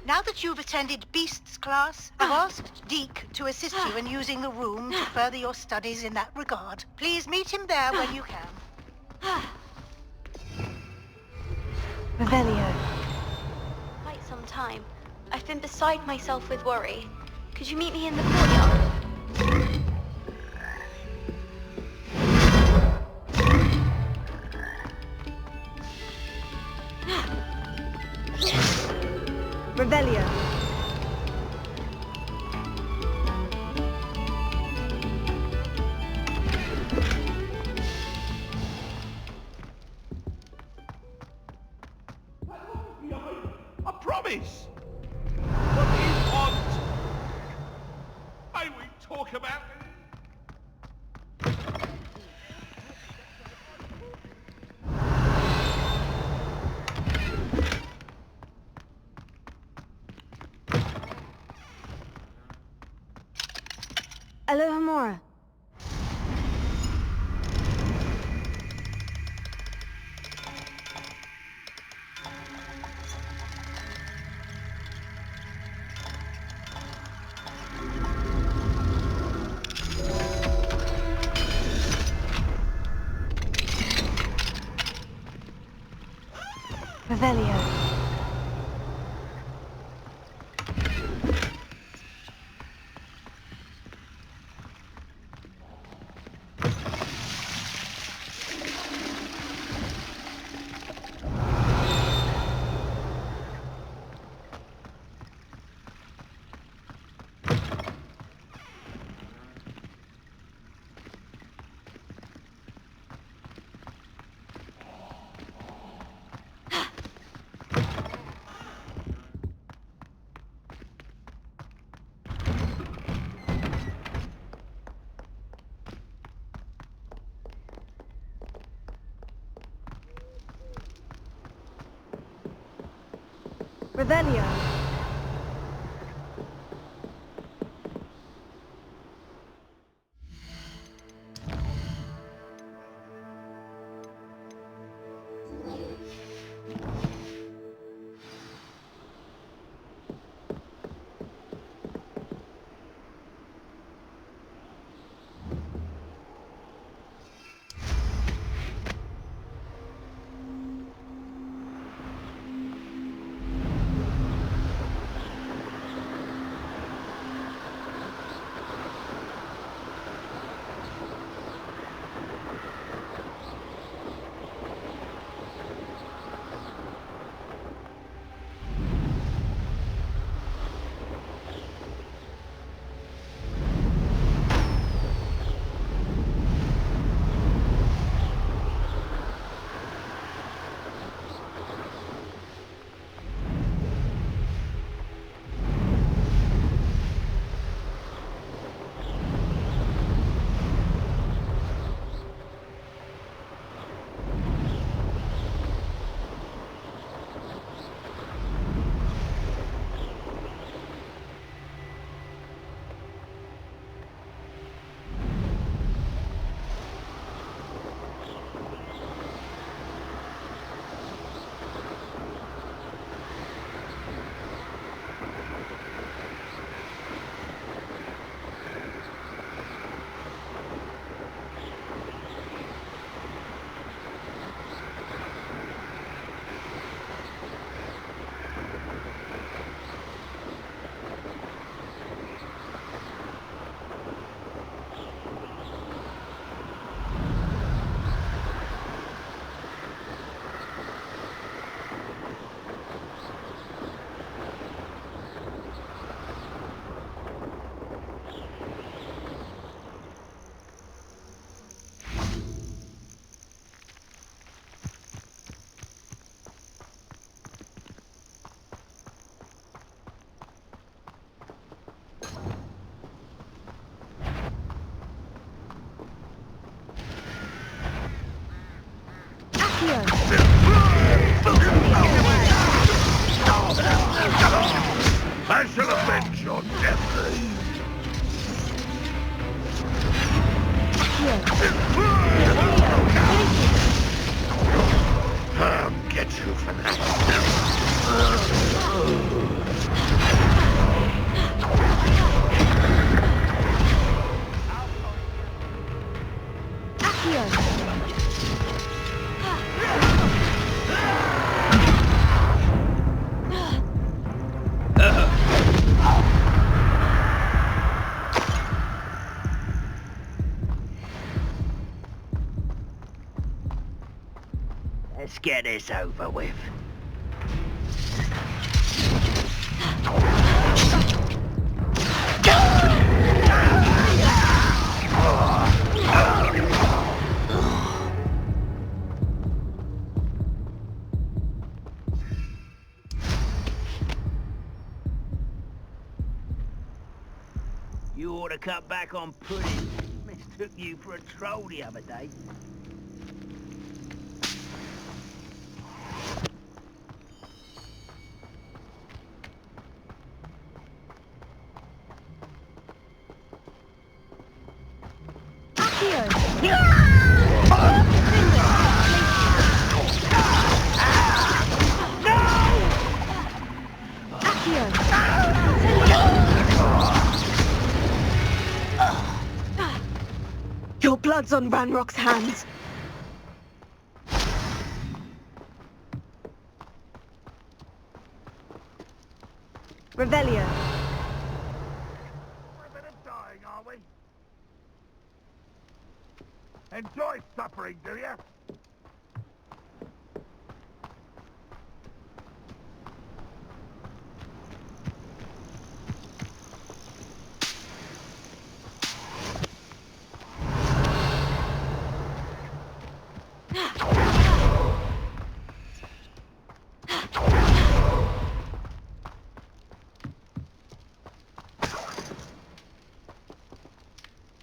Now that you've attended Beast's class, I've asked Deke to assist you in using the room to further your studies in that regard. Please meet him there when you can. Revelio. Quite some time. I've been beside myself with worry. Could you meet me in the courtyard? Revelio. I promise! What do you want? May we talk about Alohomora. Revelio. Revelio. I shall avenge your death. Get you for that. Let's get this over with. You ought to cut back on pudding. Mistook you for a troll the other day. Your blood's on Ranrock's hands. Revelio. We're a bit of dying, are we? Enjoy suffering, do you?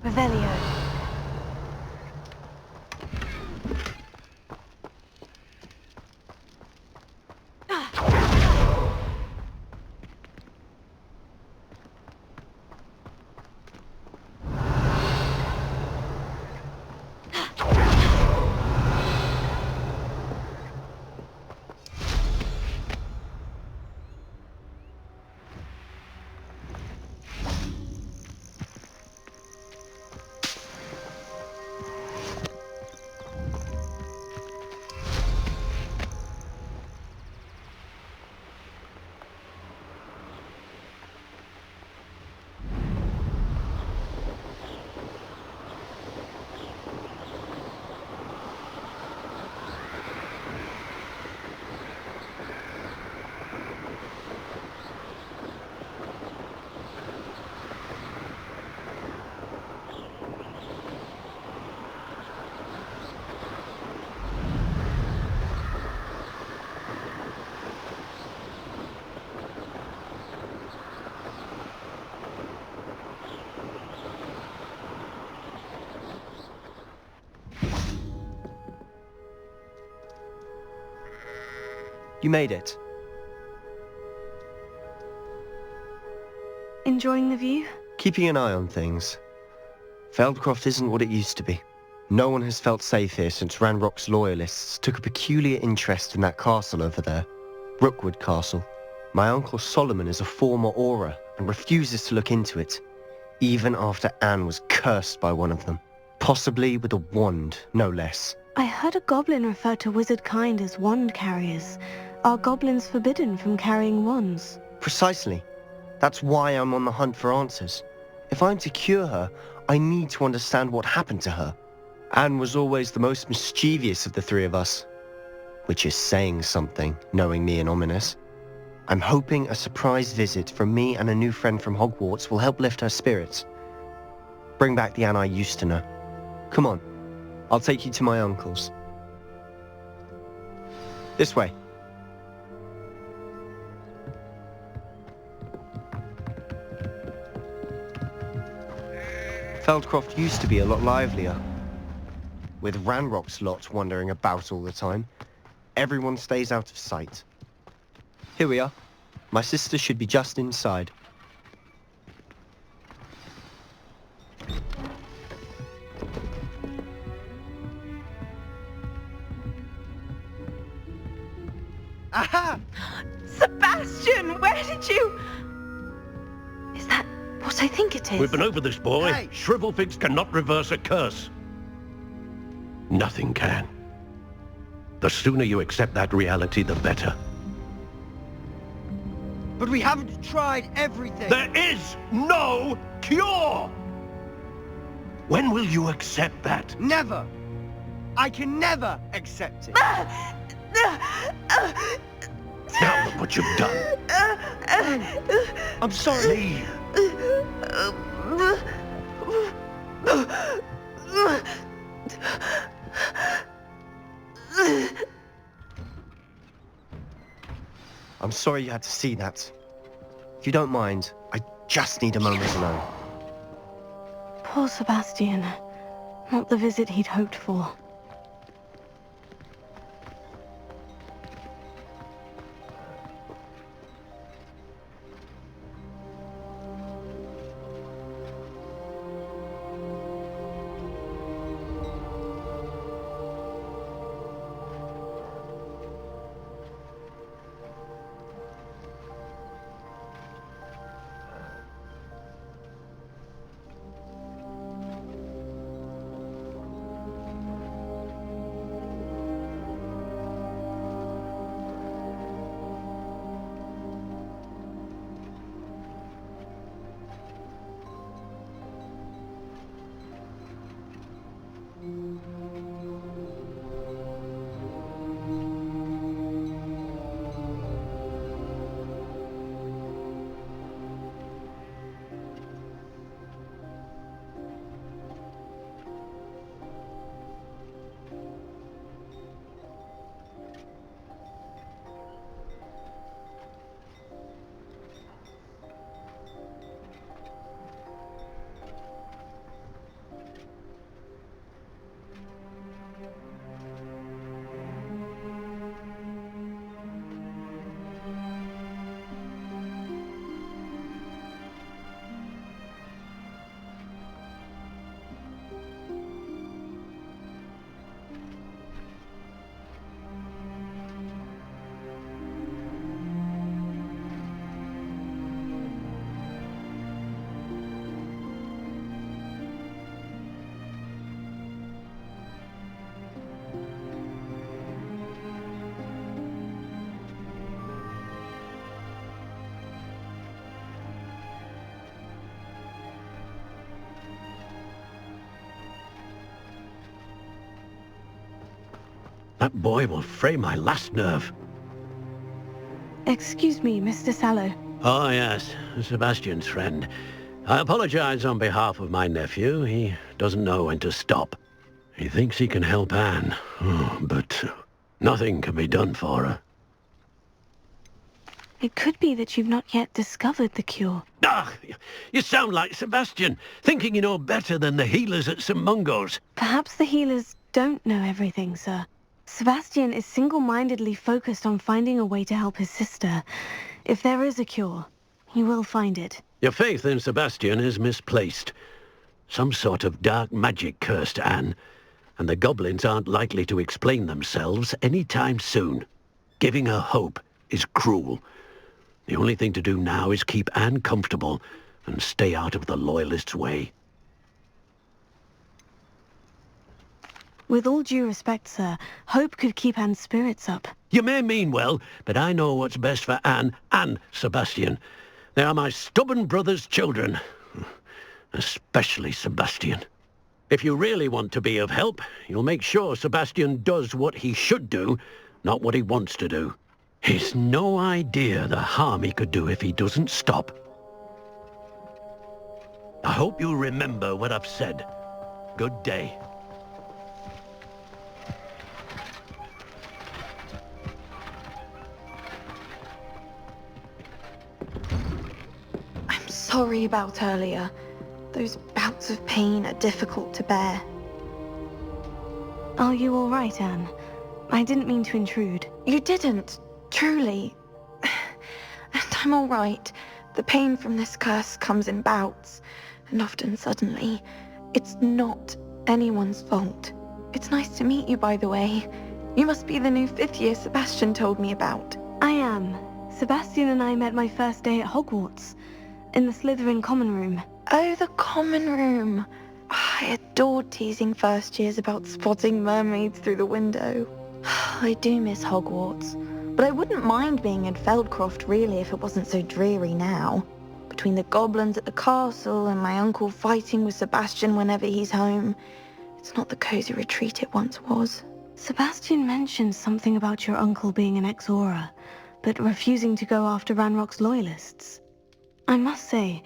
Revelio. You made it. Enjoying the view? Keeping an eye on things. Feldcroft isn't what it used to be. No one has felt safe here since Ranrock's loyalists took a peculiar interest in that castle over there. Rookwood Castle. My uncle Solomon is a former Auror and refuses to look into it, even after Anne was cursed by one of them. Possibly with a wand, no less. I heard a goblin refer to wizard kind as wand carriers. Are goblins forbidden from carrying wands? Precisely. That's why I'm on the hunt for answers. If I'm to cure her, I need to understand what happened to her. Anne was always the most mischievous of the three of us. Which is saying something, knowing me and Ominous. I'm hoping a surprise visit from me and a new friend from Hogwarts will help lift her spirits. Bring back the Anne I used to know. Come on, I'll take you to my uncle's. This way. Feldcroft used to be a lot livelier. With Ranrock's lot wandering about all the time, everyone stays out of sight. Here we are. My sister should be just inside. Aha! Sebastian, where did you... Is that what I think it is? We've been over this, boy. Hey. Shrivelfigs cannot reverse a curse. Nothing can. The sooner you accept that reality, the better. But we haven't tried everything. There is no cure! When will you accept that? Never. I can never accept it. Now look what you've done. I'm sorry. I'm sorry you had to see that. If you don't mind, I just need a moment alone. Poor Sebastian. Not the visit he'd hoped for. That boy will fray my last nerve. Excuse me, Mr. Sallow. Oh, yes, Sebastian's friend. I apologize on behalf of my nephew. He doesn't know when to stop. He thinks he can help Anne, but nothing can be done for her. It could be that you've not yet discovered the cure. Ah, you sound like Sebastian, thinking you know better than the healers at St. Mungo's. Perhaps the healers don't know everything, sir. Sebastian is single-mindedly focused on finding a way to help his sister. If there is a cure, he will find it. Your faith in Sebastian is misplaced. Some sort of dark magic cursed Anne, and the goblins aren't likely to explain themselves any time soon. Giving her hope is cruel. The only thing to do now is keep Anne comfortable and stay out of the Loyalists' way. With all due respect, sir, hope could keep Anne's spirits up. You may mean well, but I know what's best for Anne and Sebastian. They are my stubborn brother's children. Especially Sebastian. If you really want to be of help, you'll make sure Sebastian does what he should do, not what he wants to do. He's no idea the harm he could do if he doesn't stop. I hope you'll remember what I've said. Good day. I'm sorry about earlier. Those bouts of pain are difficult to bear. Are you all right, Anne? I didn't mean to intrude. You didn't, truly. And I'm all right. The pain from this curse comes in bouts, and often suddenly. It's not anyone's fault. It's nice to meet you, by the way. You must be the new 5th year Sebastian told me about. I am. Sebastian and I met my first day at Hogwarts, in the Slytherin common room. Oh, the common room. I adored teasing first years about spotting mermaids through the window. I do miss Hogwarts, but I wouldn't mind being in Feldcroft really if it wasn't so dreary now. Between the goblins at the castle and my uncle fighting with Sebastian whenever he's home, it's not the cozy retreat it once was. Sebastian mentioned something about your uncle being an ex-Auror, but refusing to go after Ranrock's loyalists. I must say,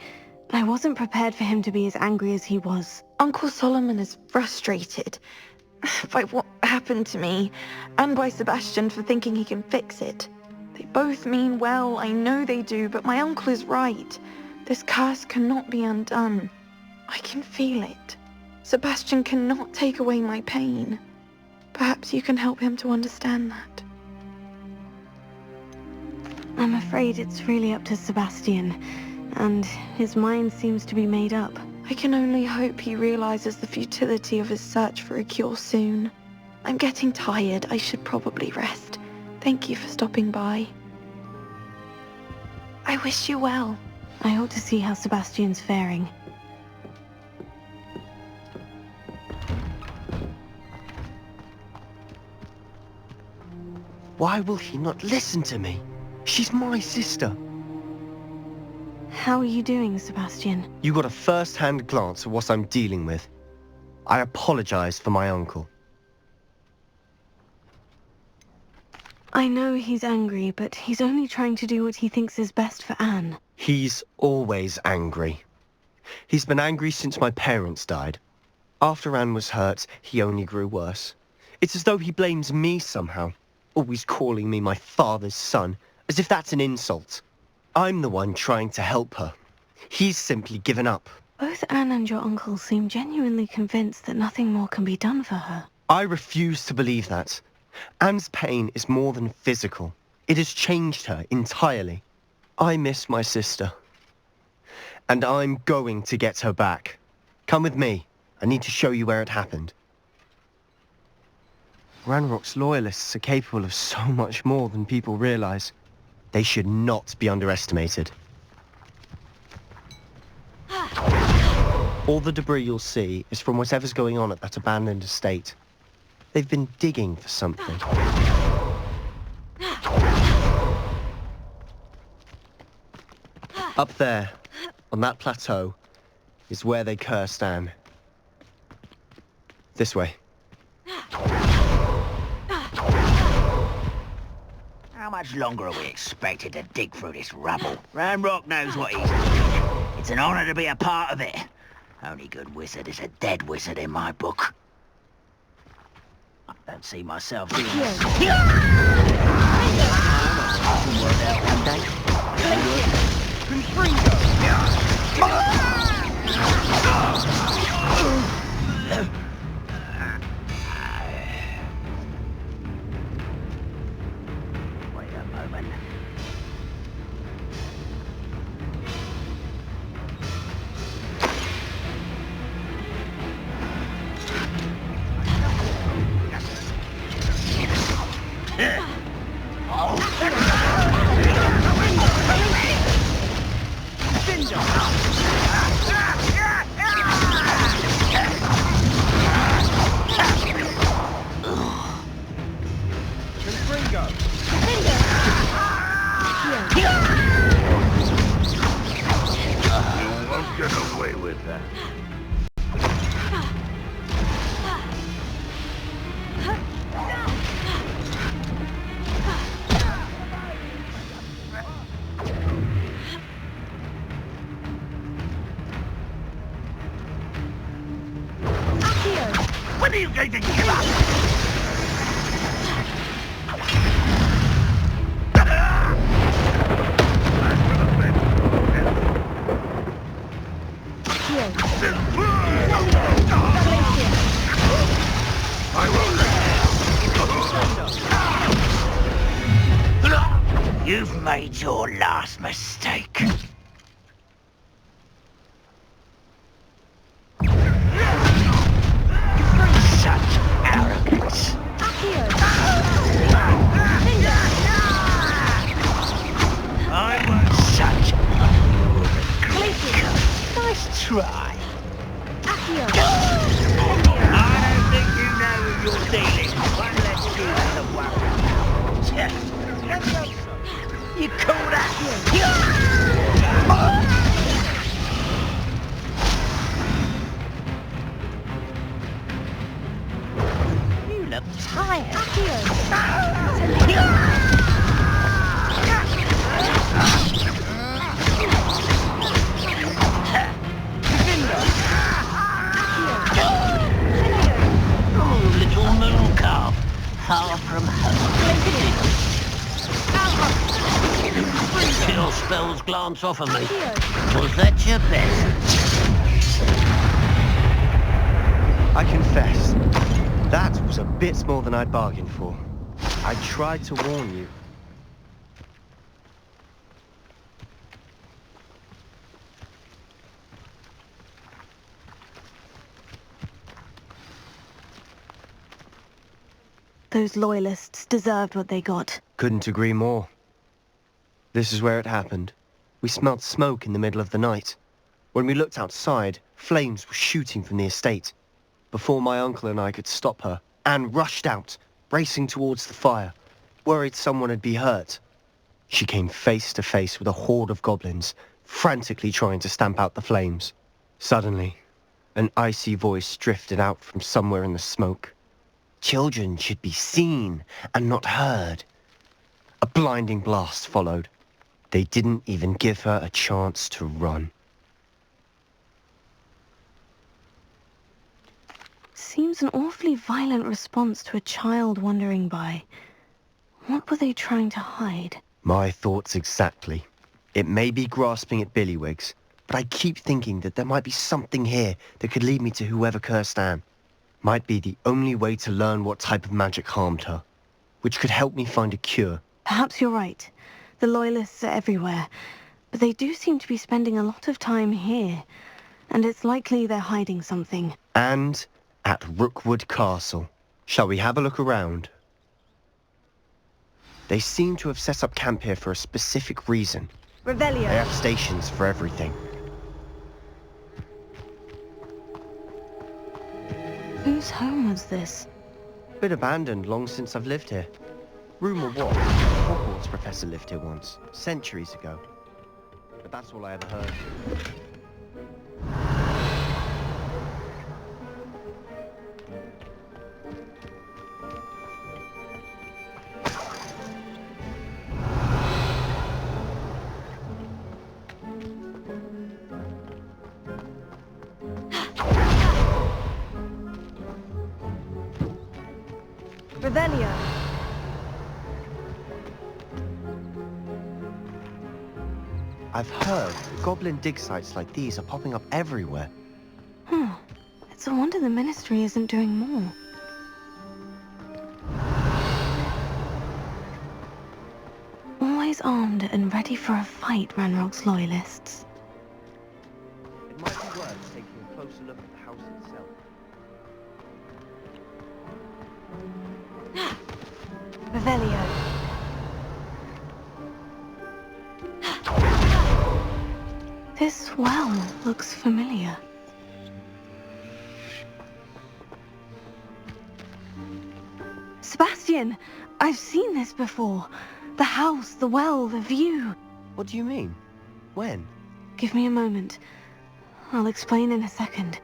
I wasn't prepared for him to be as angry as he was. Uncle Solomon is frustrated by what happened to me, and by Sebastian for thinking he can fix it. They both mean well, I know they do, but my uncle is right. This curse cannot be undone. I can feel it. Sebastian cannot take away my pain. Perhaps you can help him to understand that. I'm afraid it's really up to Sebastian, and his mind seems to be made up. I can only hope he realizes the futility of his search for a cure soon. I'm getting tired. I should probably rest. Thank you for stopping by. I wish you well. I ought to see how Sebastian's faring. Why will he not listen to me? She's my sister. How are you doing, Sebastian? You got a first-hand glance at what I'm dealing with. I apologize for my uncle. I know he's angry, but he's only trying to do what he thinks is best for Anne. He's always angry. He's been angry since my parents died. After Anne was hurt, he only grew worse. It's as though he blames me somehow, always calling me my father's son, as if that's an insult. I'm the one trying to help her. He's simply given up. Both Anne and your uncle seem genuinely convinced that nothing more can be done for her. I refuse to believe that. Anne's pain is more than physical. It has changed her entirely. I miss my sister. And I'm going to get her back. Come with me. I need to show you where it happened. Ranrock's loyalists are capable of so much more than people realize. They should not be underestimated. All the debris you'll see is from whatever's going on at that abandoned estate. They've been digging for something. Up there, on that plateau, is where they cursed Anne. This way. How much longer are we expected to dig through this rubble? Ranrock knows what he's doing. It's an honor to be a part of it. Only good wizard is a dead wizard in my book. I don't see myself doing this. Wait a moment. Get away with that. When are you going to give up? You've made your last mistake. Such arrogance. I was such a nice try. I don't think you know who you're dealing with unless you have a weapon. You call that? You look tired. Oh, little moon calf, far from home. Your spells glance off of me. Was that your best? I confess, that was a bit more than I'd bargained for. I tried to warn you. Those loyalists deserved what they got. Couldn't agree more. This is where it happened. We smelled smoke in the middle of the night. When we looked outside, flames were shooting from the estate. Before my uncle and I could stop her, Anne rushed out, racing towards the fire, worried someone had been hurt. She came face to face with a horde of goblins, frantically trying to stamp out the flames. Suddenly, an icy voice drifted out from somewhere in the smoke. Children should be seen and not heard. A blinding blast followed. They didn't even give her a chance to run. Seems an awfully violent response to a child wandering by. What were they trying to hide? My thoughts exactly. It may be grasping at Billywigs, but I keep thinking that there might be something here that could lead me to whoever cursed Anne. Might be the only way to learn what type of magic harmed her, which could help me find a cure. Perhaps you're right. The Loyalists are everywhere, but they do seem to be spending a lot of time here, and it's likely they're hiding something. And at Rookwood Castle. Shall we have a look around? They seem to have set up camp here for a specific reason. Revelio. They have stations for everything. Whose home was this? Been abandoned long since I've lived here. Rumour was the Hogwarts professor lived here once, centuries ago. But that's all I ever heard. Revelio. I've heard goblin dig sites like these are popping up everywhere. It's a wonder the Ministry isn't doing more. Always armed and ready for a fight, Ranrock's Loyalists. It might be worth taking a closer look at the house itself. Revelio. This well looks familiar. Sebastian! I've seen this before. The house, the well, the view. What do you mean? When? Give me a moment. I'll explain in a second.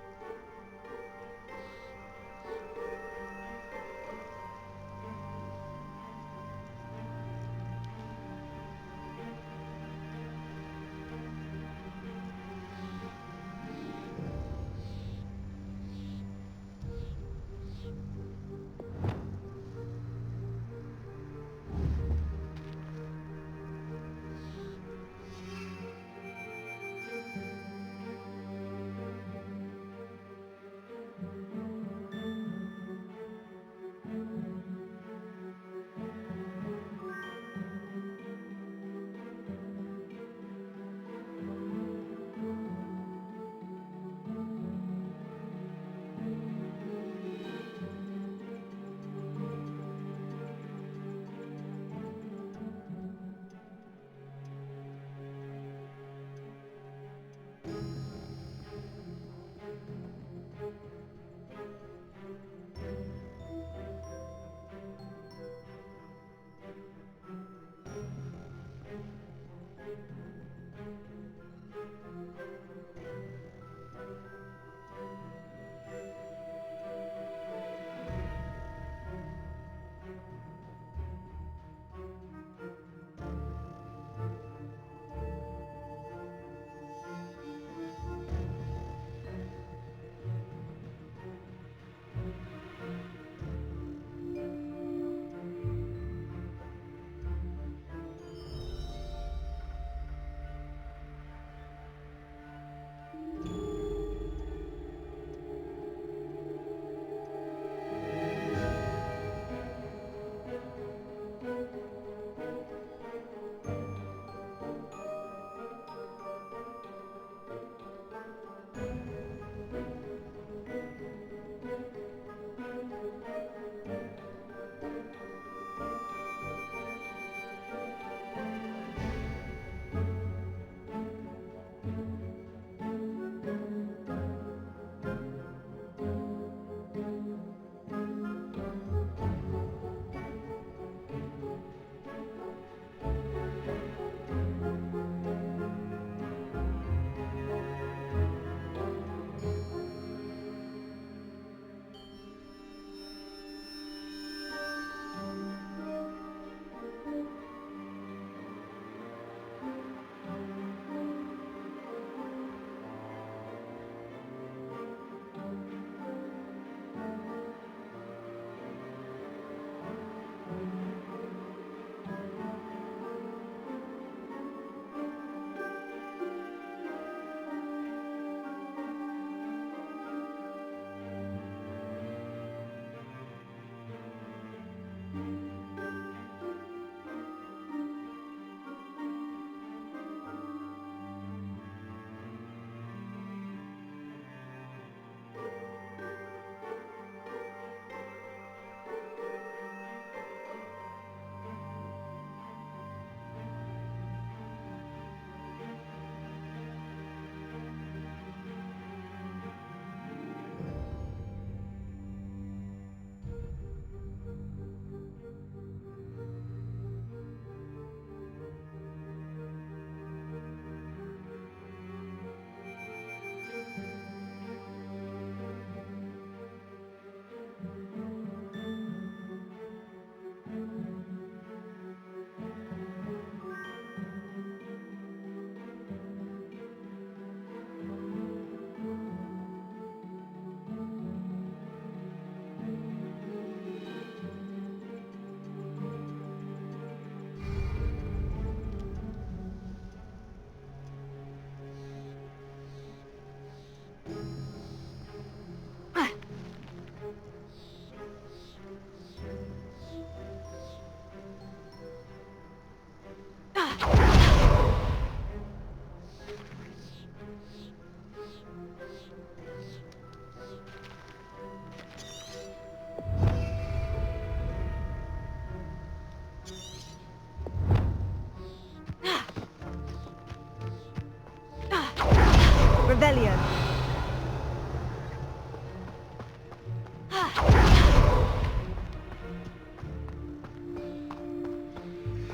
Revelio.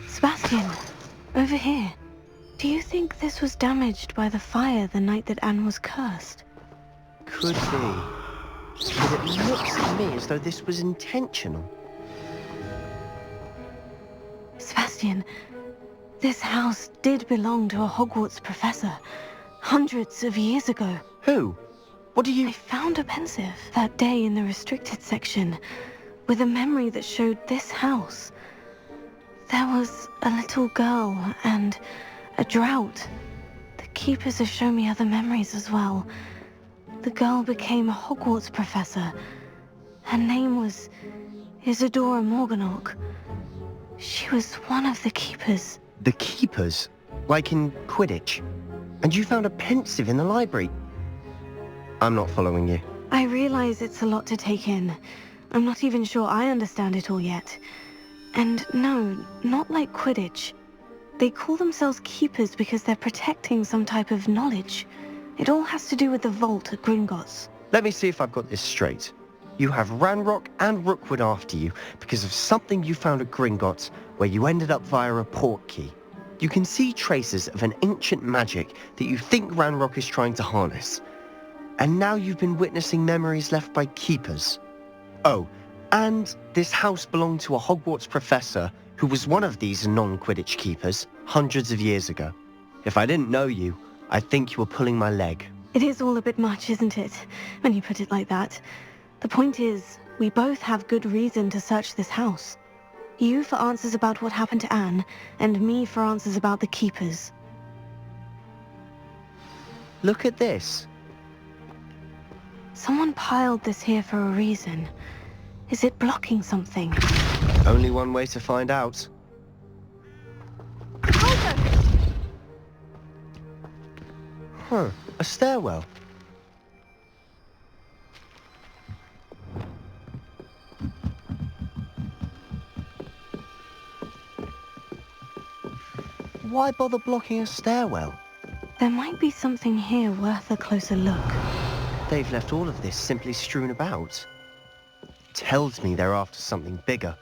Sebastian, over here. Do you think this was damaged by the fire the night that Anne was cursed? Could be. But it looks to me as though this was intentional. Sebastian, this house did belong to a Hogwarts professor, hundreds of years ago. Who? What do you... I found a pensive that day in the restricted section, with a memory that showed this house. There was a little girl and a drought. The keepers have shown me other memories as well. The girl became a Hogwarts professor. Her name was Isadora Morganach. She was one of the keepers. The keepers? Like in Quidditch? And you found a pensive in the library? I'm not following you. I realize it's a lot to take in. I'm not even sure I understand it all yet. And no, not like Quidditch. They call themselves keepers because they're protecting some type of knowledge. It all has to do with the vault at Gringotts. Let me see if I've got this straight. You have Ranrock and Rookwood after you because of something you found at Gringotts where you ended up via a port key. You can see traces of an ancient magic that you think Ranrock is trying to harness. And now you've been witnessing memories left by keepers. Oh, and this house belonged to a Hogwarts professor who was one of these non-Quidditch keepers hundreds of years ago. If I didn't know you, I think you were pulling my leg. It is all a bit much, isn't it, when you put it like that? The point is, we both have good reason to search this house. You for answers about what happened to Anne, and me for answers about the keepers. Look at this. Someone piled this here for a reason. Is it blocking something? Only one way to find out. Huh, a stairwell. Why bother blocking a stairwell? There might be something here worth a closer look. They've left all of this simply strewn about. Tells me they're after something bigger.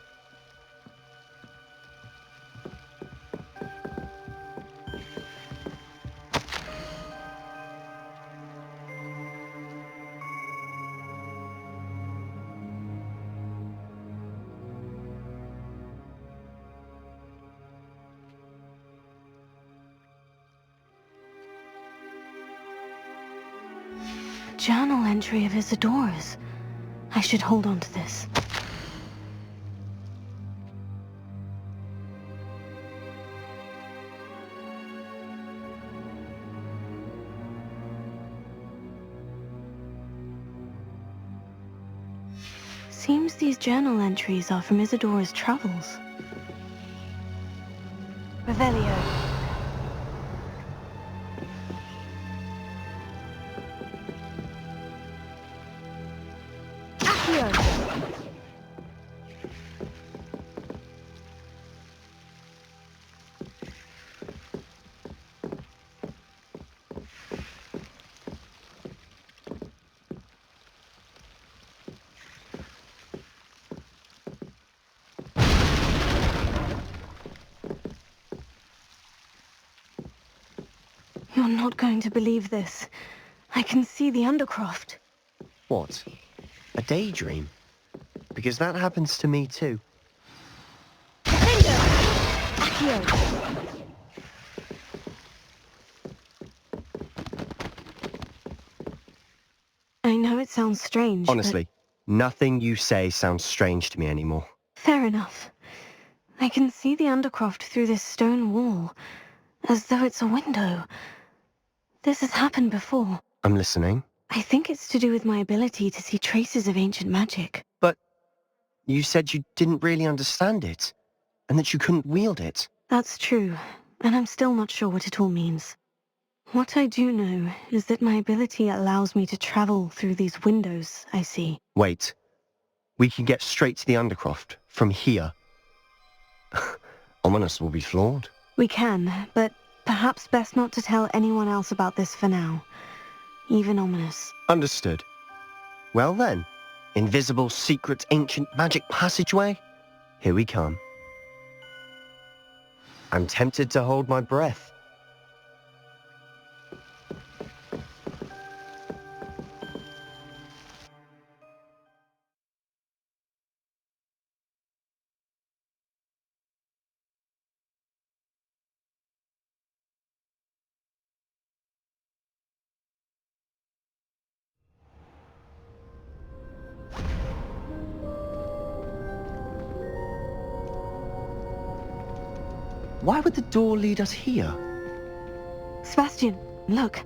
Journal entry of Isadora's. I should hold on to this. Seems these journal entries are from Isadora's travels. Revelio. You're not going to believe this. I can see the Undercroft. What? A daydream? Because that happens to me too. I know it sounds strange, Honestly, nothing you say sounds strange to me anymore. Fair enough. I can see the Undercroft through this stone wall, as though it's a window. This has happened before. I'm listening. I think it's to do with my ability to see traces of ancient magic. But you said you didn't really understand it, and that you couldn't wield it. That's true, and I'm still not sure what it all means. What I do know is that my ability allows me to travel through these windows I see. Wait. We can get straight to the Undercroft from here. Ominous will be flawed. We can, but perhaps best not to tell anyone else about this for now. even ominous. Understood. Well then, invisible, secret, ancient magic passageway? Here we come. I'm tempted to hold my breath. Why would the door lead us here? Sebastian, look.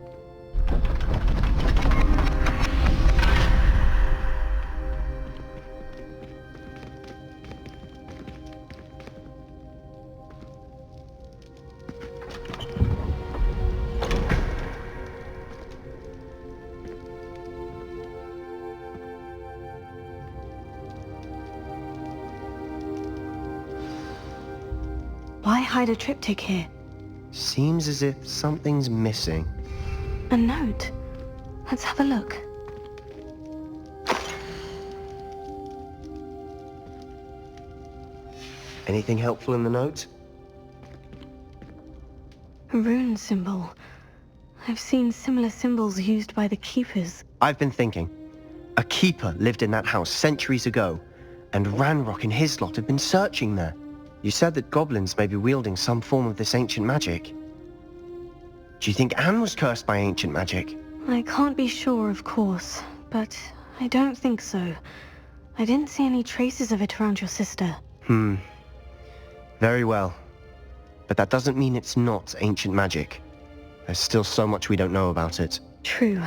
Why hide a triptych here? Seems as if something's missing. A note. Let's have a look. Anything helpful in the note? A rune symbol. I've seen similar symbols used by the keepers. I've been thinking. A keeper lived in that house centuries ago, and Ranrock and his lot have been searching there. You said that goblins may be wielding some form of this ancient magic. Do you think Anne was cursed by ancient magic? I can't be sure, of course, but I don't think so. I didn't see any traces of it around your sister. Very well. But that doesn't mean it's not ancient magic. There's still so much we don't know about it. True.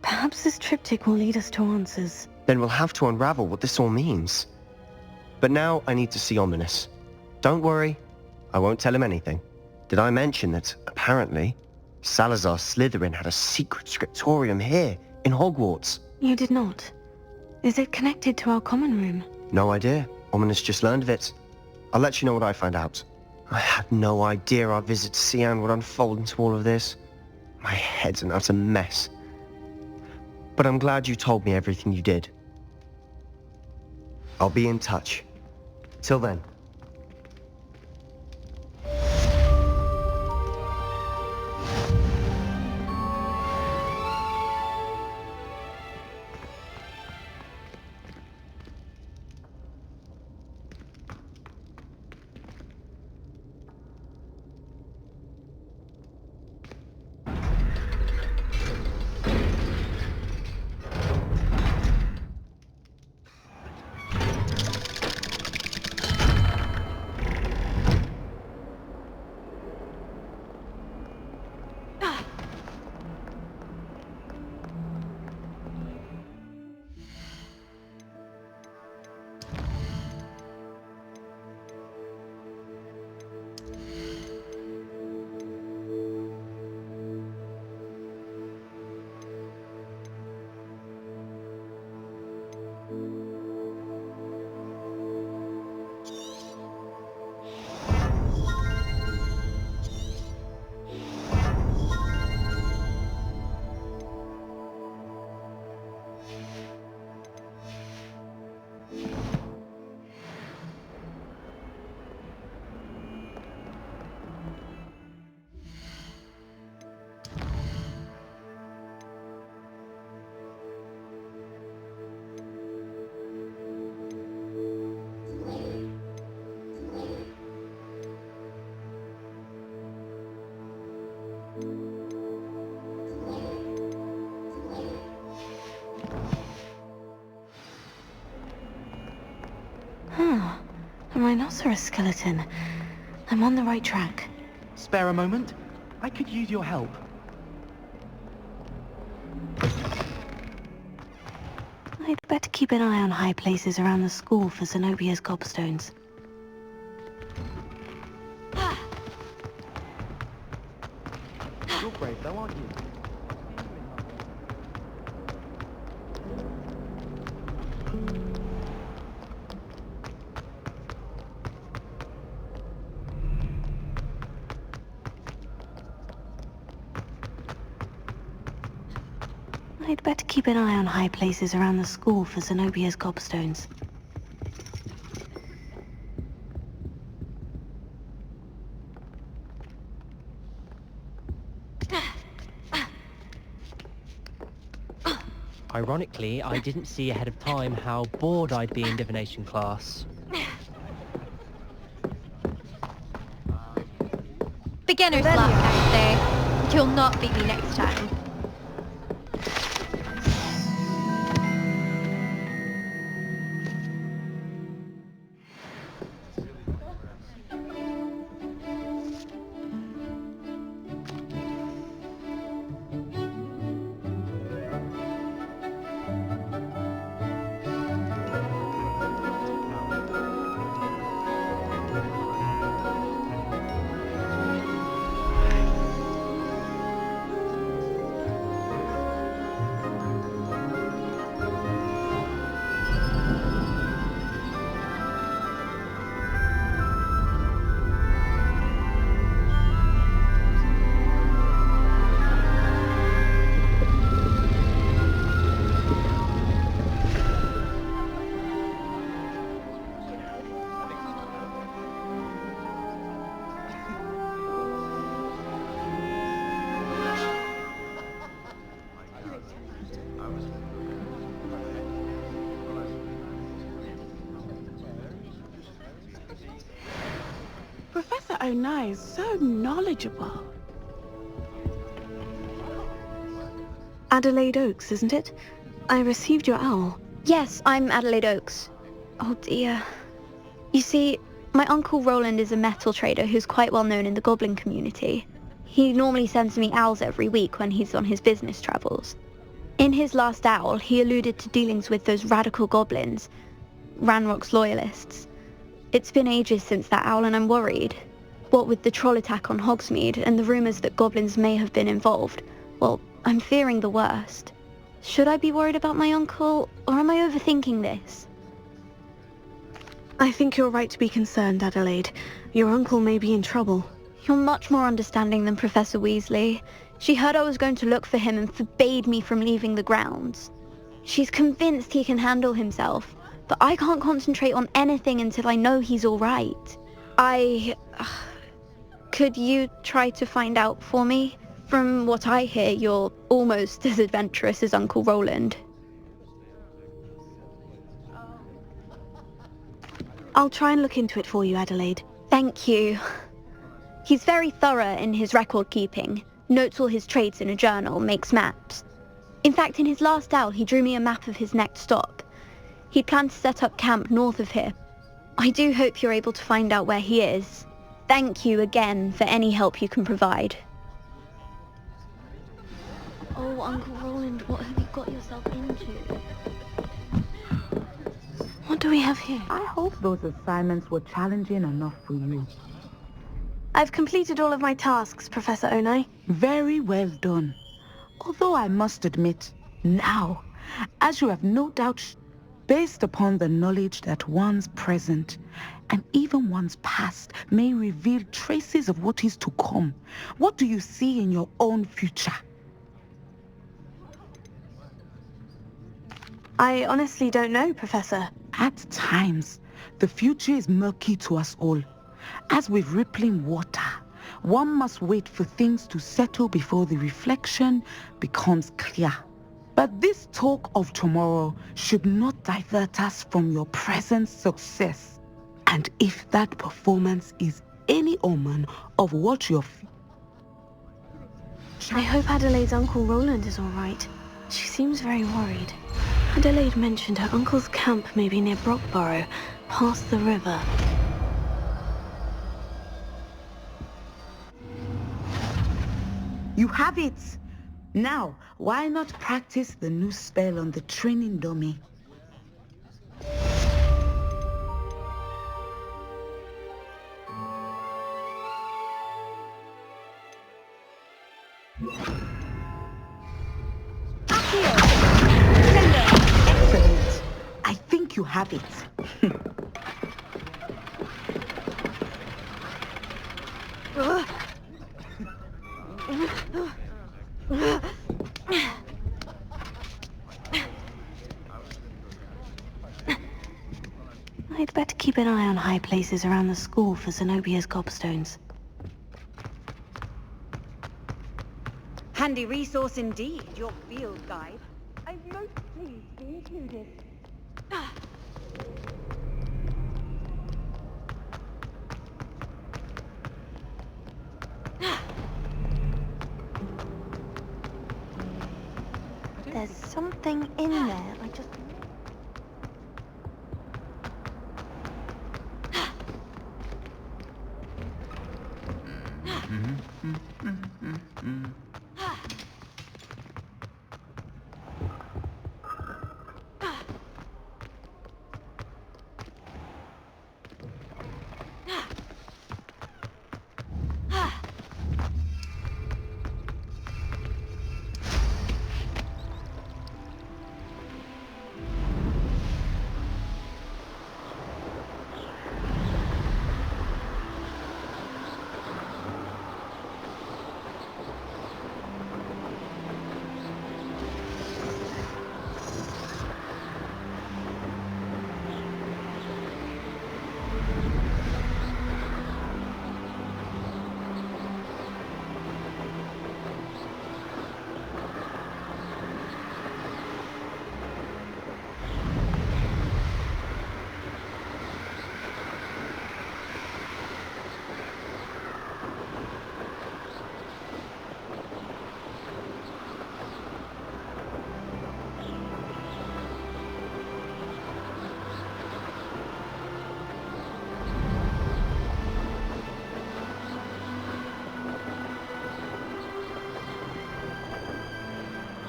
Perhaps this triptych will lead us to answers. Then we'll have to unravel what this all means. But now I need to see Ominous. Don't worry, I won't tell him anything. Did I mention that, apparently, Salazar Slytherin had a secret scriptorium here, in Hogwarts? You did not. Is it connected to our common room? No idea. Ominous just learned of it. I'll let you know what I find out. I had no idea our visit to Cian would unfold into all of this. My head's an utter mess. But I'm glad you told me everything you did. I'll be in touch. Till then. A rhinoceros skeleton. I'm on the right track. Spare a moment? I could use your help. I'd better keep an eye on high places around the school for Zenobia's gobstones. You're brave though, aren't you? I'd better keep an eye on high places around the school for Zenobia's gobstones. Ironically, I didn't see ahead of time how bored I'd be in divination class. Beginner's luck, I say. You'll not beat me next time. Professor Onai is so knowledgeable. Adelaide Oaks, isn't it? I received your owl. Yes, I'm Adelaide Oaks. Oh dear. You see, my uncle Roland is a metal trader who's quite well known in the goblin community. He normally sends me owls every week when he's on his business travels. In his last owl, he alluded to dealings with those radical goblins, Ranrock's loyalists. It's been ages since that owl and I'm worried. What with the troll attack on Hogsmeade and the rumours that goblins may have been involved, well, I'm fearing the worst. Should I be worried about my uncle, or am I overthinking this? I think you're right to be concerned, Adelaide. Your uncle may be in trouble. You're much more understanding than Professor Weasley. She heard I was going to look for him and forbade me from leaving the grounds. She's convinced he can handle himself, but I can't concentrate on anything until I know he's all right. Could you try to find out for me? From what I hear, you're almost as adventurous as Uncle Roland. I'll try and look into it for you, Adelaide. Thank you. He's very thorough in his record keeping, notes all his trades in a journal, makes maps. In fact, in his last owl, he drew me a map of his next stop. He planned to set up camp north of here. I do hope you're able to find out where he is. Thank you again for any help you can provide. Oh, Uncle Roland, what have you got yourself into? What do we have here? I hope those assignments were challenging enough for you. I've completed all of my tasks, Professor Onai. Very well done. Although I must admit, now, as you have no doubt, based upon the knowledge that one's present and even one's past may reveal traces of what is to come, what do you see in your own future? I honestly don't know, Professor. At times, the future is murky to us all. As with rippling water, one must wait for things to settle before the reflection becomes clear. But this talk of tomorrow should not divert us from your present success. And if that performance is any omen of what you're... I hope Adelaide's Uncle Roland is all right. She seems very worried. Adelaide mentioned her uncle's camp may be near Brockborough, past the river. You have it! Now, why not practice the new spell on the training dummy? Excellent! I think you have it. I'd better keep an eye on high places around the school for Zenobia's gobstones. Handy resource indeed, your field guide. I'm most pleased to be included. There's something in there. I just...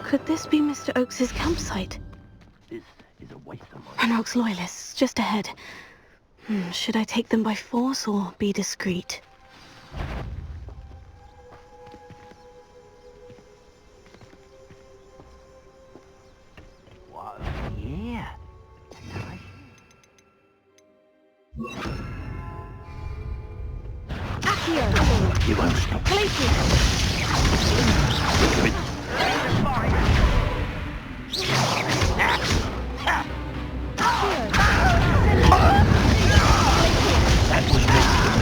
Could this be Mr. Oakes's campsite? This is a waste of money. Ranrock's loyalists, just ahead. Should I take them by force or be discreet? Whoa, yeah. Accio! You won't stop. That was meant for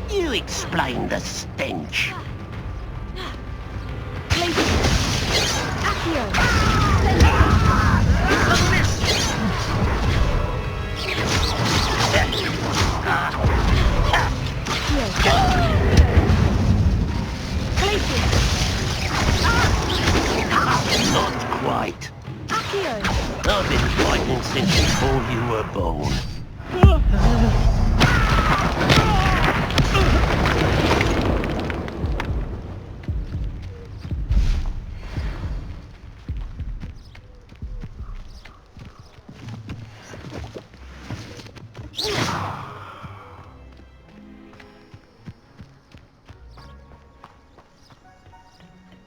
me. You explain the stench. Not quite. I've been fighting since before you were born.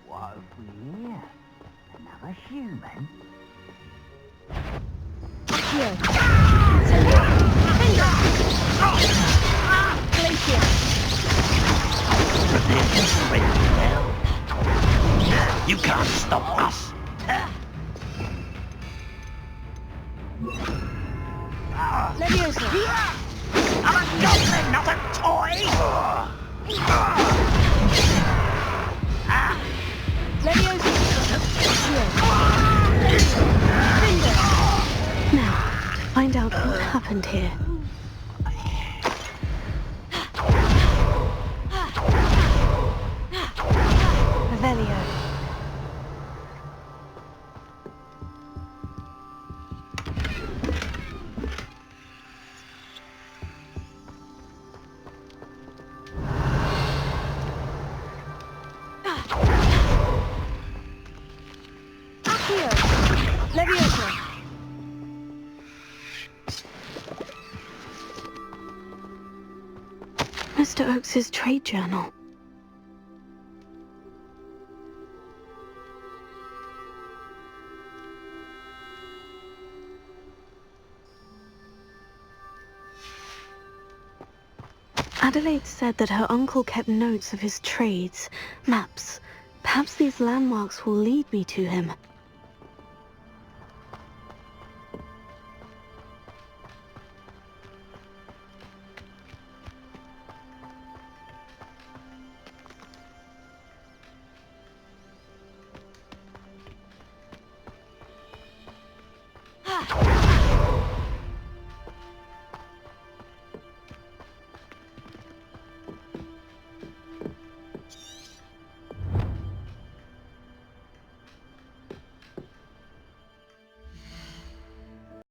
What have we here? Another human? But they're just friendly now. You can't stop us. I'm a goblin, not a toy! Now, to find out what happened here. Revelio. Mr. Oakes's trade journal. Adelaide said that her uncle kept notes of his trades, maps. Perhaps these landmarks will lead me to him.